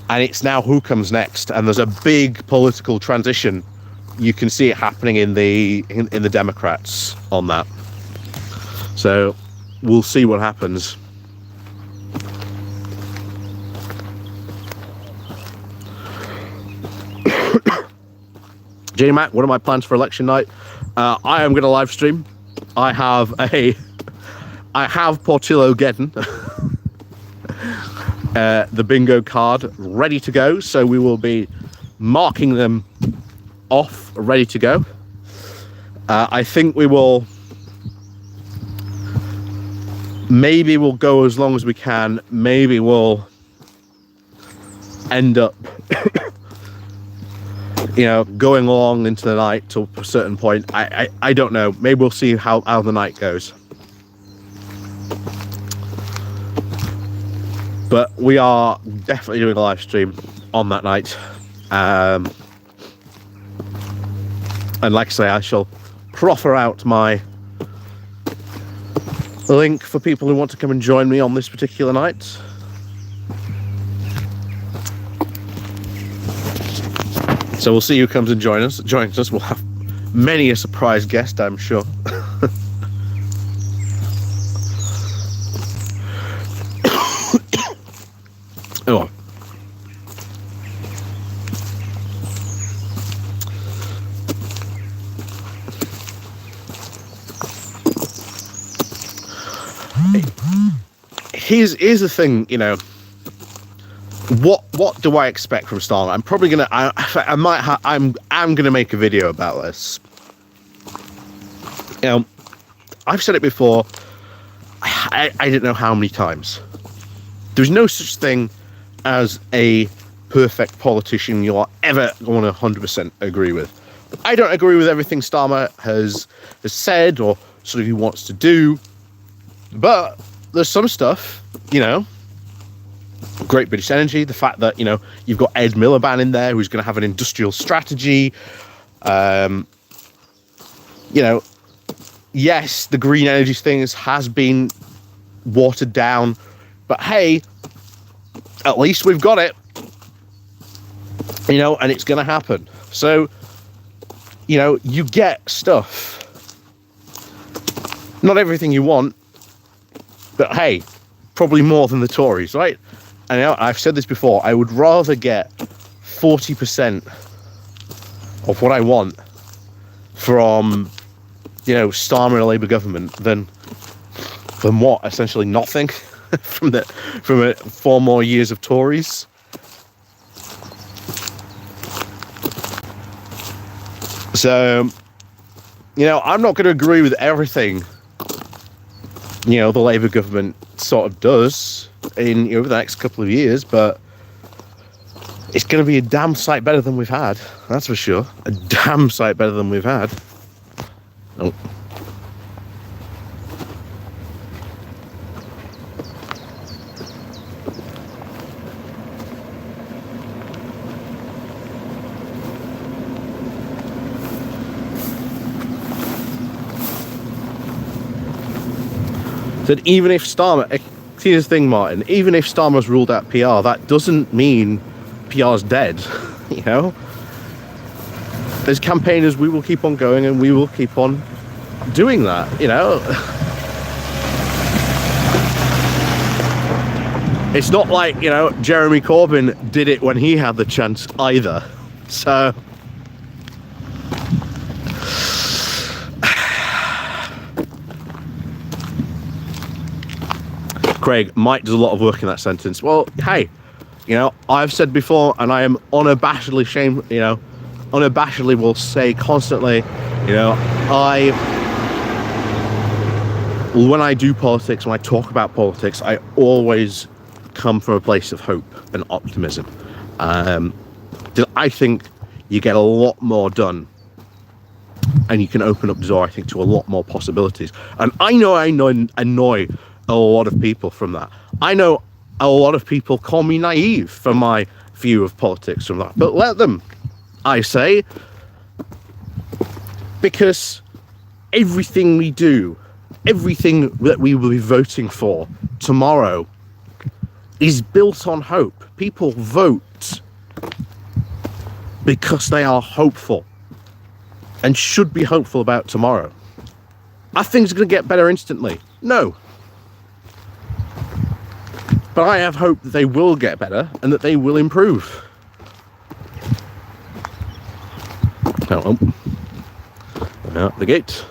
And it's now who comes next. And there's a big political transition. You can see it happening in the Democrats on that. So we'll see what happens. Jenny Mac, what are my plans for election night? I am going to live stream. I have Portillo Geddon, the bingo card, ready to go. So we will be marking them off, ready to go. I think we will. Maybe we'll go as long as we can. Maybe we'll end up going along into the night to a certain point. I don't know. Maybe we'll see how the night goes. But we are definitely doing a live stream on that night. And like I say, I shall proffer out my link for people who want to come and join me on this particular night. So we'll see who comes and joins us. We'll have many a surprise guest, I'm sure. Oh. Here's the thing, what do I expect from Starmer? I'm probably gonna I'm gonna make a video about this. I've said it before. I don't know how many times. There's no such thing as a perfect politician you're ever going to 100% agree with. I don't agree with everything Starmer has said or sort of he wants to do, but there's some stuff, Great British Energy, the fact that, you've got Ed Miliband in there who's going to have an industrial strategy. Yes, the green energy thing has been watered down, but hey, at least we've got it, and it's going to happen. So, you get stuff. Not everything you want, but hey, probably more than the Tories, right? And I've said this before, I would rather get 40% of what I want from, Starmer and a Labour government than what? Essentially nothing from 4 more years of Tories. So, I'm not going to agree with everything, the Labour government sort of does in over the next couple of years, but it's going to be a damn sight better than we've had. That's for sure. A damn sight better than we've had. Oh. That even if Starmer, here's the thing, Martin, even if Starmer's ruled out PR, that doesn't mean PR's dead, As campaigners, we will keep on going and we will keep on doing that, It's not like, Jeremy Corbyn did it when he had the chance either. So... Craig, Mike does a lot of work in that sentence. Well, hey, I've said before, and I am unabashedly unabashedly will say constantly, when I do politics, when I talk about politics, I always come from a place of hope and optimism. I think you get a lot more done, and you can open up the door, I think, to a lot more possibilities. And I annoy a lot of people from that. I know a lot of people call me naive for my view of politics from that, but let them, I say, because everything we do, everything that we will be voting for tomorrow is built on hope. People vote because they are hopeful and should be hopeful about tomorrow. Are things going to get better instantly? No. But I have hope that they will get better and that they will improve. Oh, out the gate.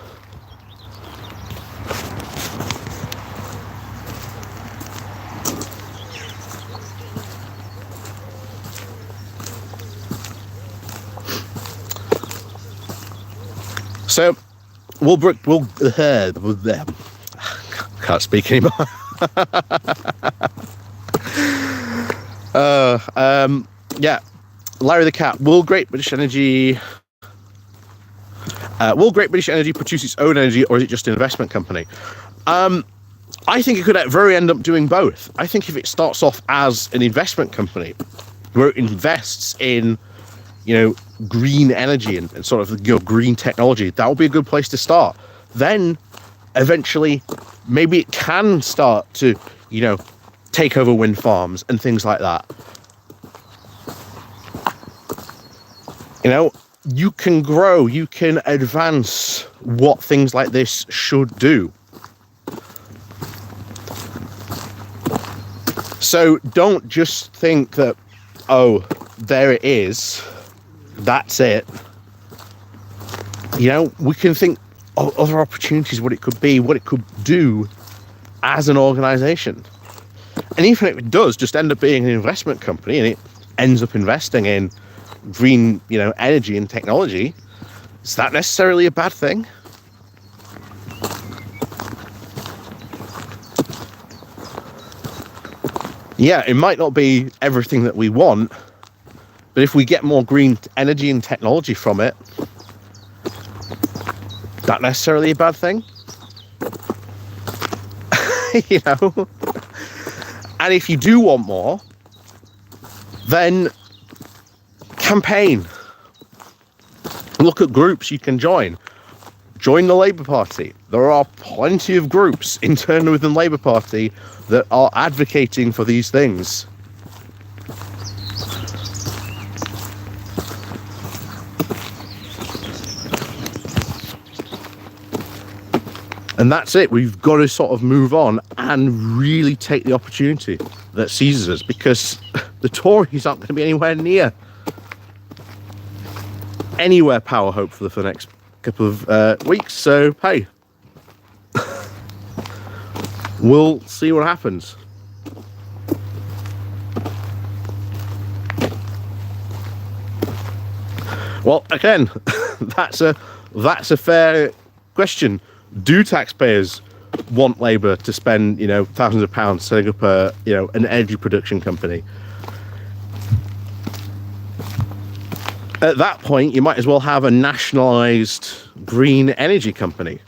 So can't speak anymore. Yeah. Larry the Cat, will Great British Energy produce its own energy, or is it just an investment company? I think it could end up doing both. I think if it starts off as an investment company where it invests in, green energy and sort of, green technology, that would be a good place to start. Then eventually maybe it can start to, take over wind farms and things like that. You can grow, you can advance what things like this should do. So don't just think that, oh, there it is, that's it. We can think of other opportunities, what it could be, what it could do as an organisation. And even if it does just end up being an investment company and it ends up investing in green, energy and technology, is that necessarily a bad thing? Yeah, it might not be everything that we want, but if we get more green energy and technology from it, that necessarily a bad thing? And if you do want more, then campaign. Look at groups you can join. Join the Labour Party. There are plenty of groups internally within the Labour Party that are advocating for these things. And that's it. We've got to sort of move on and really take the opportunity that seizes us, because the Tories aren't going to be anywhere power, hopefully, for the next couple of weeks. So, hey, we'll see what happens. Well, again, that's a fair question. Do taxpayers want Labour to spend, thousands of pounds setting up an energy production company? At that point, you might as well have a nationalised green energy company.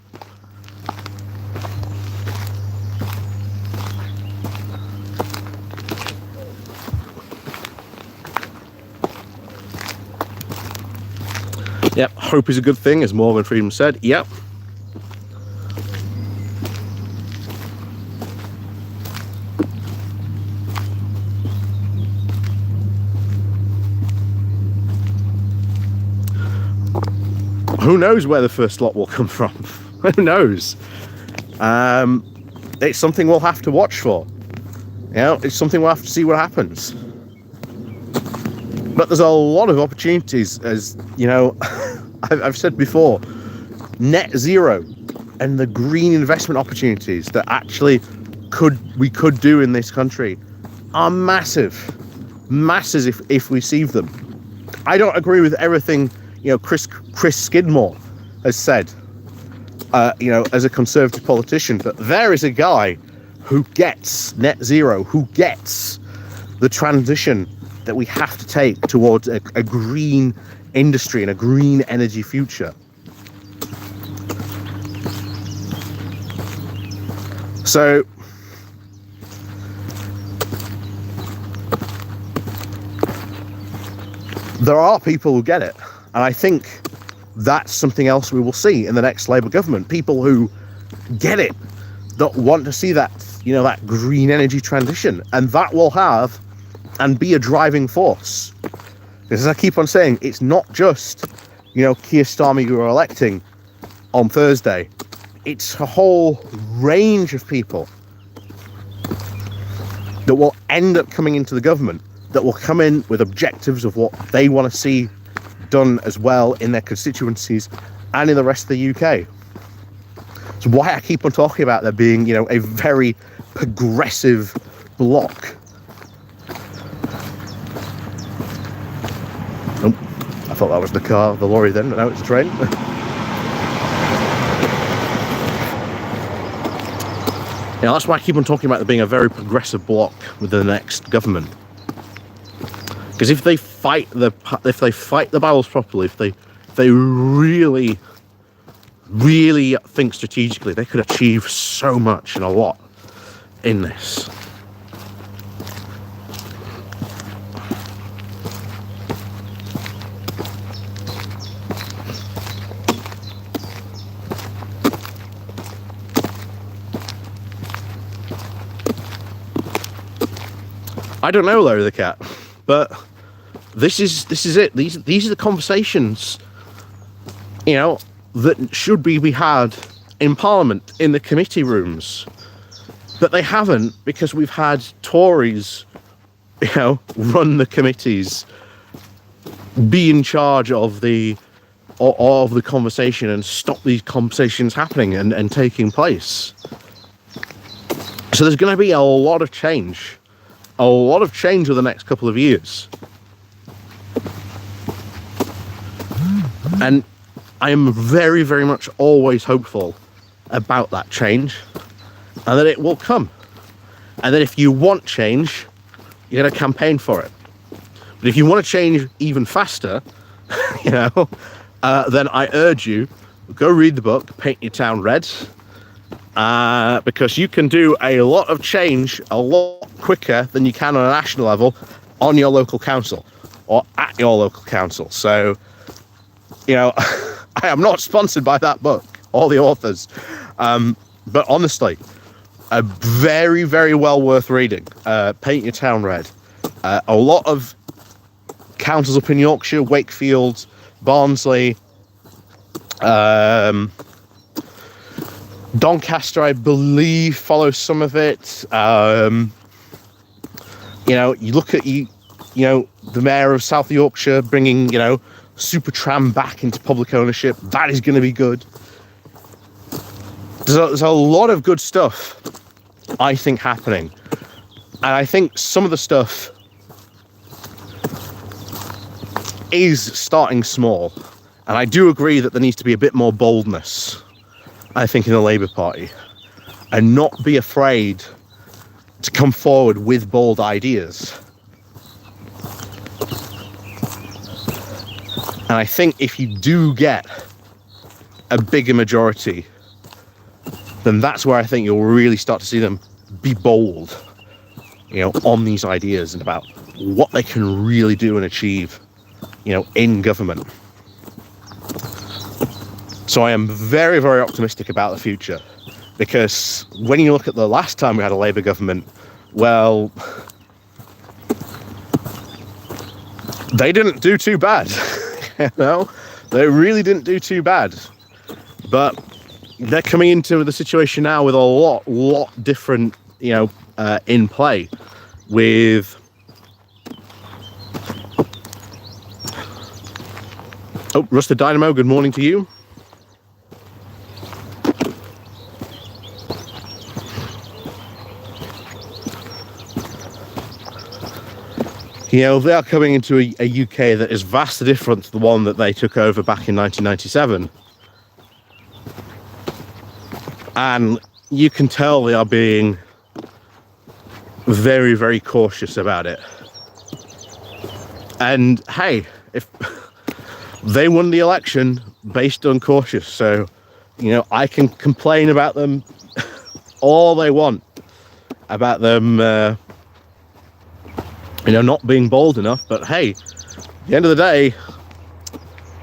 Yep, hope is a good thing, as Morgan Freeman said. Yep. Who knows where the first lot will come from? Who knows? It's something we'll have to watch for. It's something we'll have to see what happens. But there's a lot of opportunities, as I've said before, net zero and the green investment opportunities that actually we could do in this country are massive if we seize them. I don't agree with everything Chris Skidmore has said, as a Conservative politician, but there is a guy who gets net zero, who gets the transition that we have to take towards a green industry and a green energy future. So there are people who get it, and I think that's something else we will see in the next Labour government. People who get it, that want to see that, that green energy transition, and that will have and be a driving force. Because as I keep on saying, it's not just, Keir Starmer who are electing on Thursday. It's a whole range of people that will end up coming into the government, that will come in with objectives of what they want to see done as well in their constituencies and in the rest of the UK. It's why I keep on talking about there being, a very progressive bloc. Oh, I thought that was the lorry then, but now it's a train. That's why I keep on talking about there being a very progressive bloc with the next government. Because if they fight the battles properly, if they really think strategically, they could achieve so much and a lot in this. I don't know, Larry the Cat, but this is it. These are the conversations, that should be had in Parliament, in the committee rooms, but they haven't, because we've had Tories, run the committees, be in charge of the conversation and stop these conversations happening and taking place. So there's going to be a lot of change over the next couple of years. And I am very, very much always hopeful about that change, and that it will come. And that if you want change, you're going to campaign for it. But if you want to change even faster, then I urge you, go read the book, Paint Your Town Red, because you can do a lot of change a lot quicker than you can on a national level on your local council or at your local council. So, I am not sponsored by that book or the authors, but honestly, a very, very well worth reading. Paint Your Town Red. A lot of councils up in Yorkshire, Wakefield, Barnsley, Doncaster, I believe, follows some of it. You look at the mayor of South Yorkshire bringing super tram back into public ownership. That is going to be good. There's a lot of good stuff, I think, happening, and I think some of the stuff is starting small, and I do agree that there needs to be a bit more boldness, I think, in the Labour Party, and not be afraid to come forward with bold ideas. And I think if you do get a bigger majority, then that's where I think you'll really start to see them be bold, on these ideas and about what they can really do and achieve, in government. So I am very, very optimistic about the future, because when you look at the last time we had a Labour government, well, they didn't do too bad. They really didn't do too bad. But they're coming into the situation now with a lot different, in play. With Rusted Dynamo, good morning to you. They are coming into a UK that is vastly different to the one that they took over back in 1997. And you can tell they are being very, very cautious about it. And hey, if they won the election based on cautious, so, I can complain about them all they want, about them, not being bold enough, but hey, at the end of the day,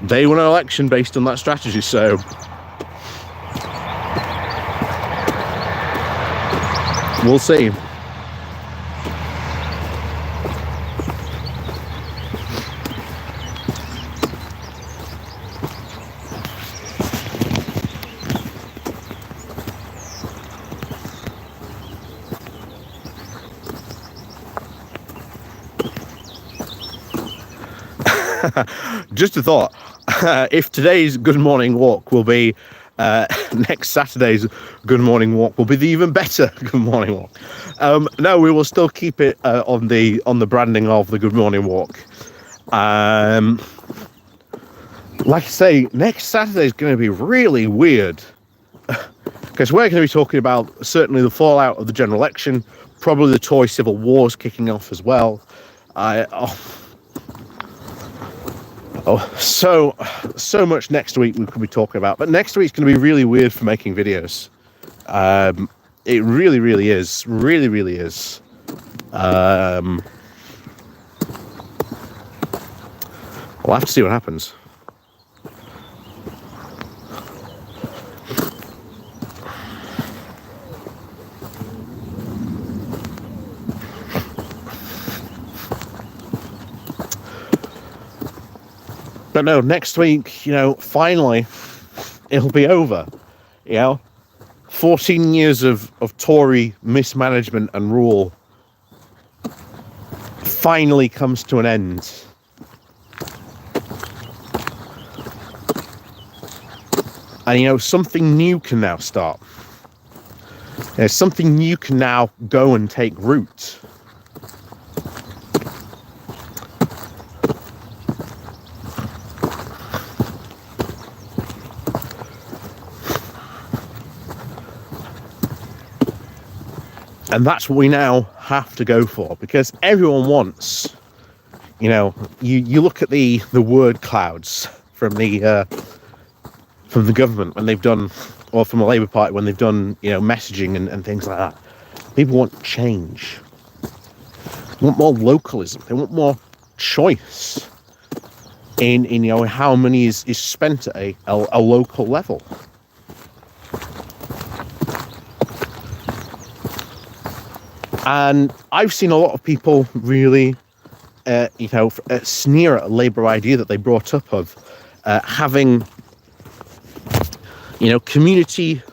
they won an election based on that strategy, so we'll see. Just a thought, if today's Good Morning Walk will be next Saturday's Good Morning Walk will be the even better Good Morning Walk. No, we will still keep it on the branding of the Good Morning Walk. Like I say, next Saturday is going to be really weird, because we're going to be talking about certainly the fallout of the general election, probably the toy civil wars kicking off as well. Oh, so much next week we could be talking about, but next week's going to be really weird for making videos. It really is. Really is. We'll have to see what happens. But no, next week, finally, it'll be over. 14 years of Tory mismanagement and rule finally comes to an end. And, something new can now start. Something new can now go and take root. And that's what we now have to go for, because everyone wants, you look at the word clouds from the government when they've done, or from the Labour Party when they've done, messaging and things like that. People want change. They want more localism. They want more choice in how money is spent at a local level. And I've seen a lot of people really, sneer at a Labour idea that they brought up of having, community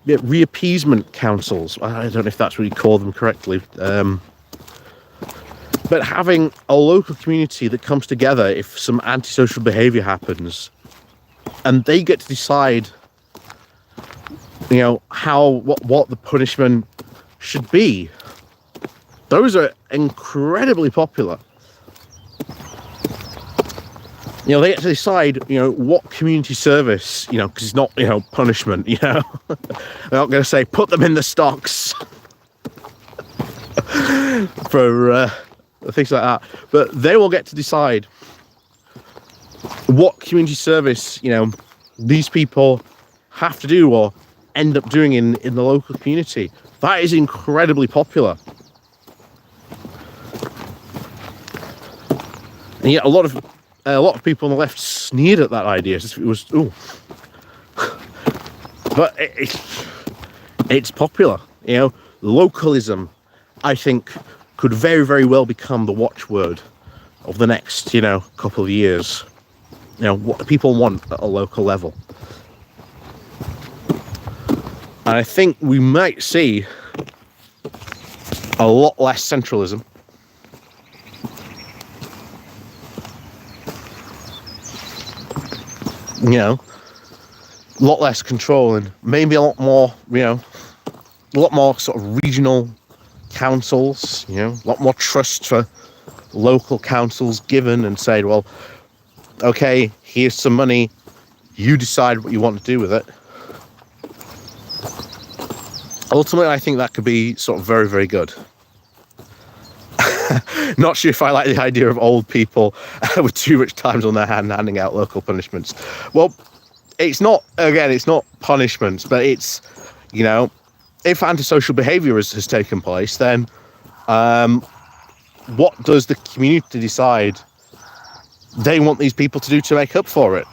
reappeasement councils. I don't know if that's what you call them correctly. But having a local community that comes together if some antisocial behaviour happens, and they get to decide, what the punishment should be. Those are incredibly popular. They get to decide, what community service, because it's not, punishment, They're not going to say, put them in the stocks for things like that. But they will get to decide what community service, these people have to do or end up doing in the local community. That is incredibly popular. And yet a lot of people on the left sneered at that idea. It was, ooh. But it's popular. Localism, I think, could very, very well become the watchword of the next, couple of years. What people want at a local level. And I think we might see a lot less centralism. A lot less control, and maybe a lot more, sort of regional councils, a lot more trust for local councils given and said, well, okay, here's some money, you decide what you want to do with it. Ultimately, I think that could be sort of very, very good. Not sure if I like the idea of old people with too much time on their hand handing out local punishments. Well, it's not punishments, but it's, if antisocial behaviour has taken place, then what does the community decide they want these people to do to make up for it?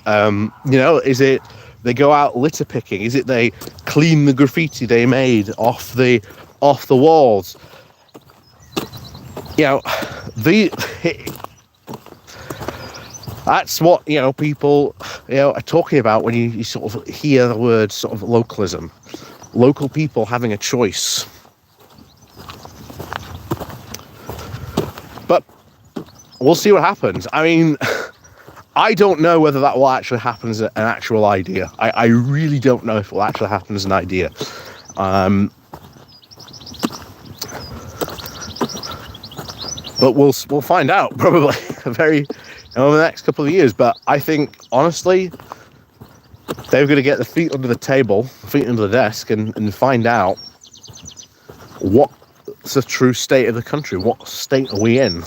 Is it they go out litter picking? Is it they clean the graffiti they made off the walls? That's what people are talking about when you sort of hear the word sort of localism. Local people having a choice. But we'll see what happens. I mean, I don't know whether that will actually happen as an actual idea. I really don't know if it will actually happen as an idea. But we'll find out probably over the next couple of years. But I think, honestly, they're going to get the feet under the table, feet under the desk, and find out what's the true state of the country. What state are we in?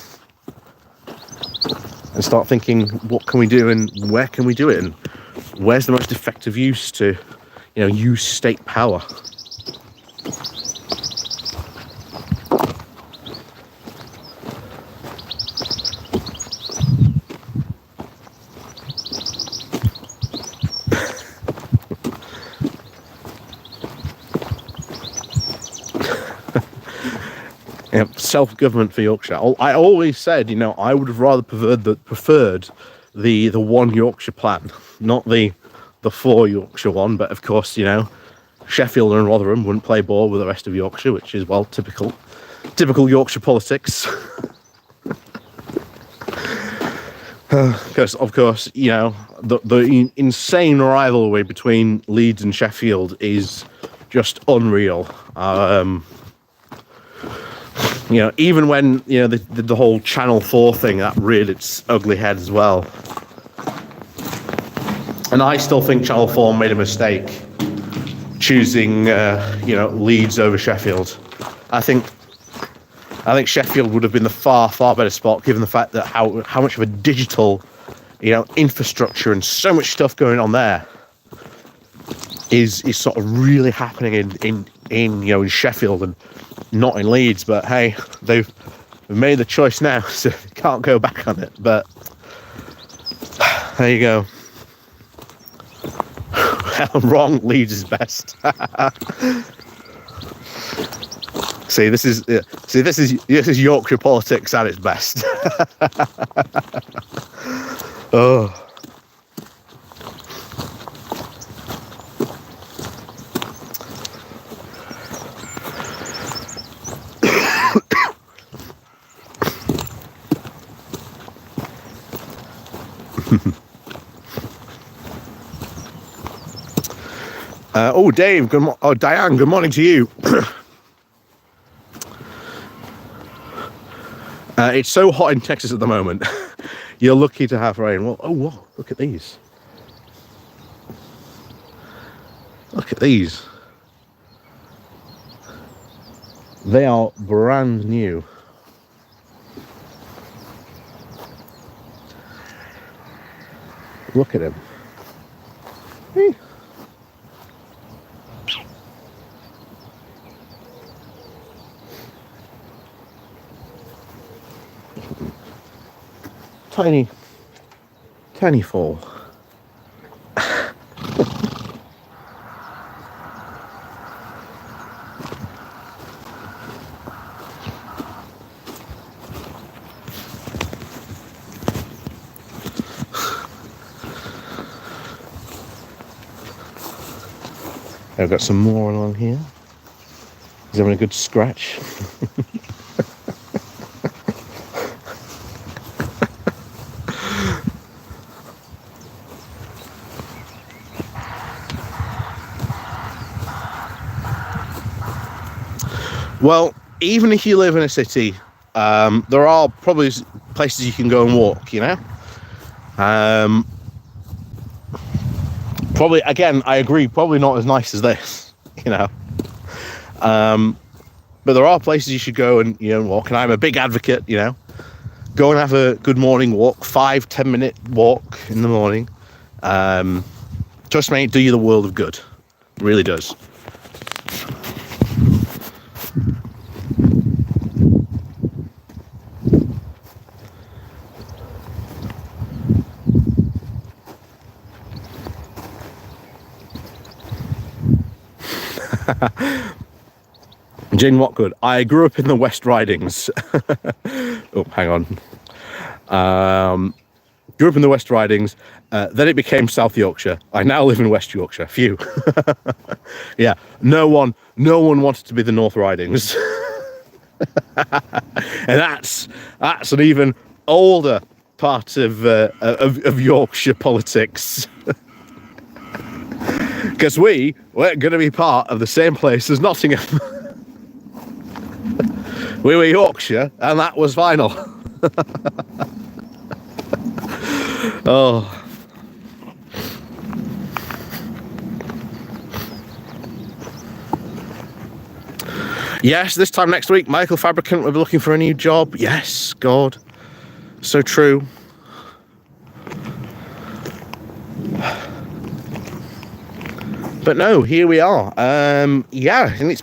and start thinking, what can we do and where can we do it, and where's the most effective use to, use state power. Self-government for Yorkshire. I always said, I would have rather preferred the one Yorkshire plan, not the 4 Yorkshire one. But of course, Sheffield and Rotherham wouldn't play ball with the rest of Yorkshire, which is, well, typical Yorkshire politics. Because of course, the insane rivalry between Leeds and Sheffield is just unreal. Even when the whole Channel 4 thing, that reared its ugly head as well. And I still think Channel 4 made a mistake choosing Leeds over Sheffield. I think Sheffield would have been the far better spot, given the fact that how much of a digital infrastructure and so much stuff going on there is sort of really happening in Sheffield and not in Leeds. But hey, they've made the choice now, so can't go back on it. But there you go. Wrong. Leeds is best. This is Yorkshire politics at its best. Oh. Dave, Diane, good morning to you. It's so hot in Texas at the moment. You're lucky to have rain. Well, wow, look at these. Look at these. They are brand new. Look at him. Hey. Tiny fall. I've got some more along here. He's having a good scratch. Well, even if you live in a city, there are probably places you can go and walk, Probably, again, I agree, probably not as nice as this, But there are places you should go and, walk, and I'm a big advocate, Go and have a good morning walk, 5-10 minute walk in the morning. Trust me, it do you the world of good. It really does. Jane Watgood, I grew up in the West Ridings. Oh, hang on. Grew up in the West Ridings, then it became South Yorkshire. I now live in West Yorkshire. Phew. Yeah, no one wanted to be the North Ridings. And that's an even older part of Yorkshire politics. Because we weren't going to be part of the same place as Nottingham. We were Yorkshire, and that was final. Oh. Yes, this time next week, Michael Fabricant will be looking for a new job. Yes, God. So true. But no, here we are. Yeah, and it's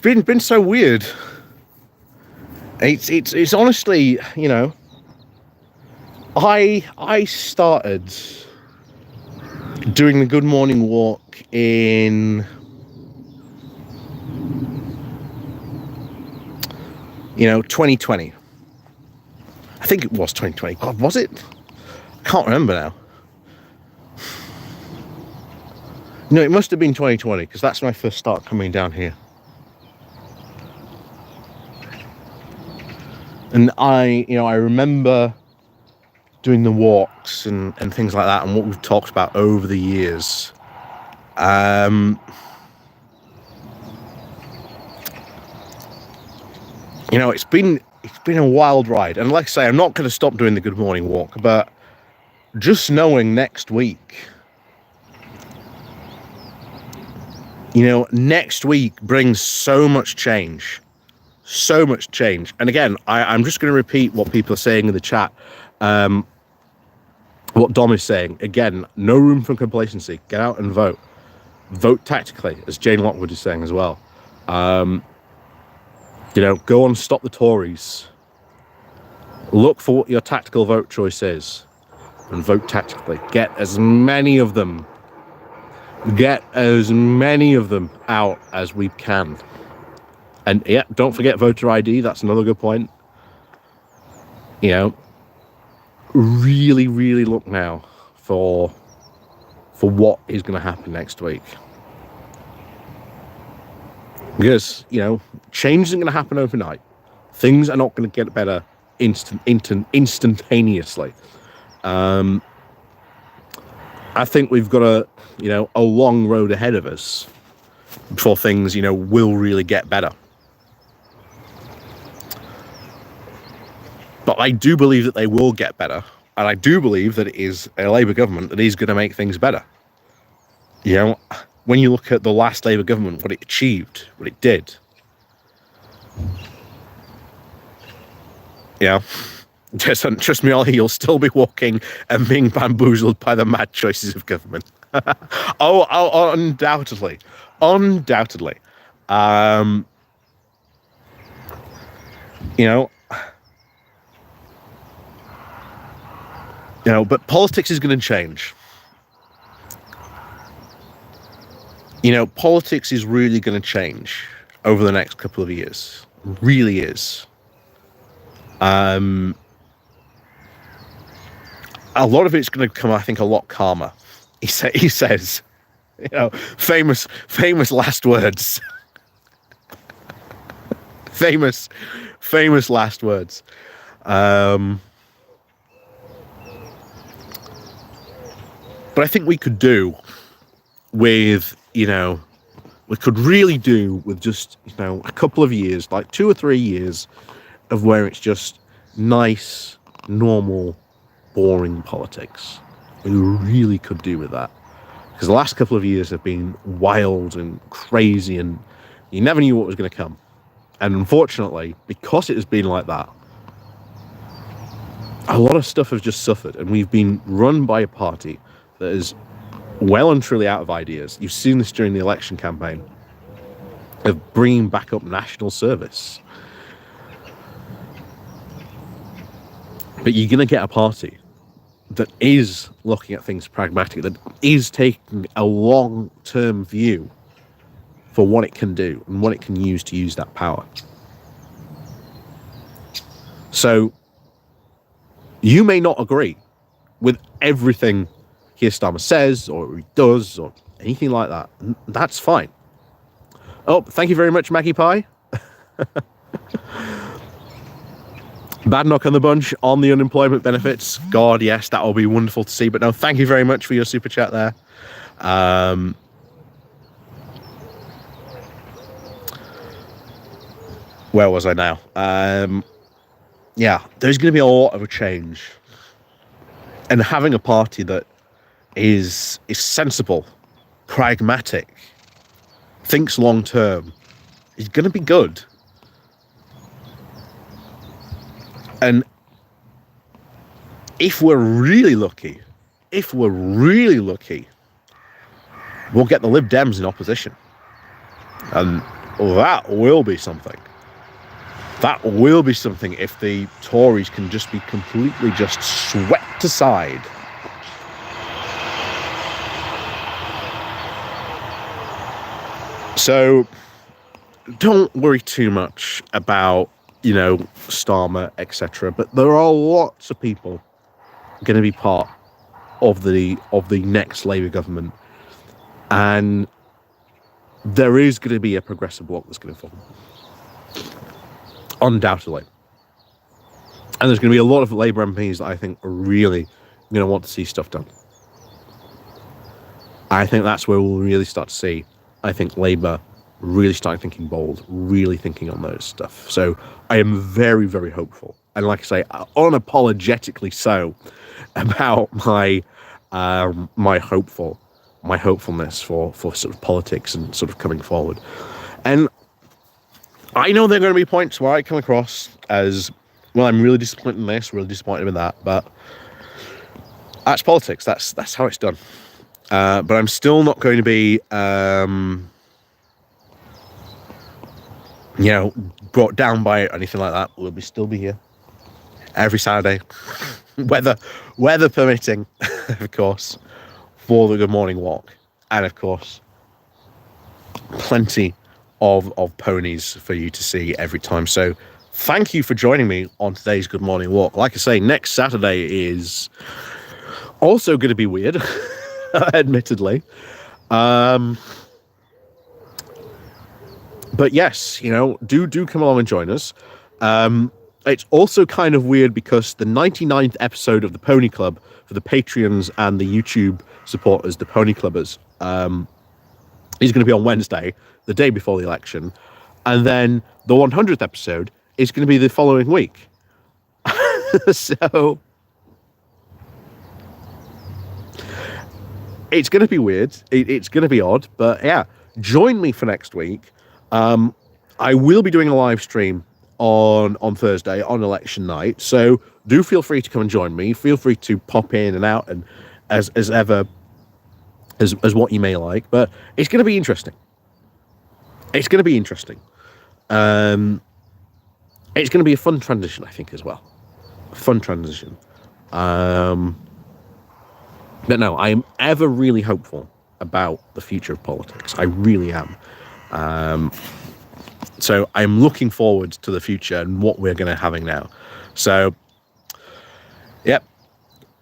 been so weird. It's honestly, you know, I started doing the Good Morning Walk in, you know, 2020. I think it was 2020. God, was it? I can't remember now. No, it must have been 2020 because that's when I first started coming down here. And I remember doing the walks and things like that, and what we've talked about over the years. You know, it's been a wild ride, and like I say, I'm not going to stop doing the Good Morning Walk, but just knowing next week, you know, next week brings so much change. So much change. And again, I'm just going to repeat what people are saying in the chat. What Dom is saying. Again, no room for complacency. Get out and vote. Vote tactically, as Jane Lockwood is saying as well. You know, go on Stop the Tories. Look for what your tactical vote choice is and vote tactically. Get as many of them out as we can. And yeah, don't forget voter ID. That's another good point. You know, really, really look now for what is going to happen next week. Because, you know, change isn't going to happen overnight. Things are not going to get better instantaneously. I think we've got a long road ahead of us before things, you know, will really get better. But I do believe that they will get better. And I do believe that it is a Labour government that is going to make things better. You know, when you look at the last Labour government, what it achieved, what it did. You know, trust me, Ollie, you'll still be walking and being bamboozled by the mad choices of government. oh, undoubtedly. Undoubtedly. You know, but politics is going to change. You know, politics is really going to change over the next couple of years. It really is. A lot of it's going to come, I think, a lot calmer. He says, you know, famous last words. famous last words. But I think we could do with, you know, we could really do with just, you know, a couple of years, like 2 or 3 years of where it's just nice, normal, boring politics. We really could do with that. Because the last couple of years have been wild and crazy and you never knew what was going to come. And unfortunately, because it has been like that, a lot of stuff has just suffered. And we've been run by a party that is well and truly out of ideas. You've seen this during the election campaign of bringing back up national service. But you're going to get a party that is looking at things pragmatically, that is taking a long-term view for what it can do and what it can use to use that power. So you may not agree with everything Keir Starmer says or he does or anything like that. That's fine. Oh, thank you very much, Maggie Pie. Bad knock on the bunch on the unemployment benefits. God, yes, that will be wonderful to see. But no, thank you very much for your super chat there. Where was I now? Yeah, there's going to be a lot of a change. And having a party that is sensible, pragmatic, thinks long term, is going to be good. And if we're really lucky, we'll get the Lib Dems in opposition. And that will be something. That will be something if the Tories can just be completely just swept aside. So don't worry too much about, Starmer, etc. But there are lots of people going to be part of the next Labour government, and there is going to be a progressive bloc that's going to form, undoubtedly. And there's going to be a lot of Labour MPs that I think are really going to want to see stuff done. I think that's where we'll really start to see, I think, Labour really start thinking bold, really thinking on those stuff. So I am very, very hopeful. And like I say, unapologetically so, about my hopefulness for sort of politics and sort of coming forward. And I know there are going to be points where I come across as, well, I'm really disappointed in this, really disappointed in that, but that's politics. That's how it's done. But I'm still not going to be, brought down by it or anything like that. We'll still be here every Saturday, weather permitting, of course, for the Good Morning Walk, and of course, plenty of ponies for you to see every time. So thank you for joining me on today's Good Morning Walk. Like I say, next Saturday is also going to be weird, admittedly. But yes, do come along and join us. It's also kind of weird because the 99th episode of the Pony Club for the Patreons and the YouTube supporters, the Pony Clubbers, is going to be on Wednesday, the day before the election. And then the 100th episode is going to be the following week. So it's going to be weird. It's going to be odd. But yeah, join me for next week. I will be doing a live stream on Thursday on election night, so do feel free to come and join me. Feel free to pop in and out and as what you may like, but it's going to be interesting. It's going to be interesting. It's going to be a fun transition, I think, as well. A fun transition. But no, I am ever really hopeful about the future of politics. I really am. So I'm looking forward to the future and what we're going to having now. So, yep.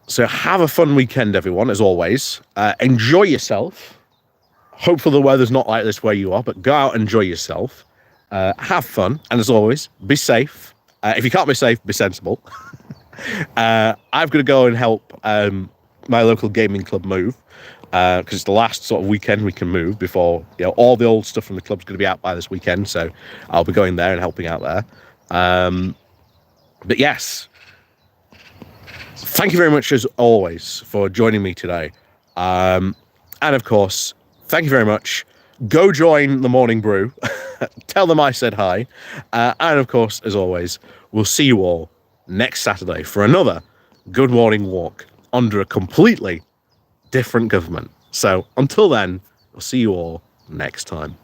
So have a fun weekend, everyone, as always. Enjoy yourself. Hopefully the weather's not like this where you are, but go out and enjoy yourself. Have fun. And as always, be safe. If you can't be safe, be sensible. I've got to go and help my local gaming club move. Because it's the last sort of weekend we can move before, all the old stuff from the club's going to be out by this weekend. So I'll be going there and helping out there. But yes, thank you very much as always for joining me today. And of course, thank you very much. Go join the Morning Brew. Tell them I said hi. And of course, as always, we'll see you all next Saturday for another Good Morning Walk under a completely different government. So until then, I'll see you all next time.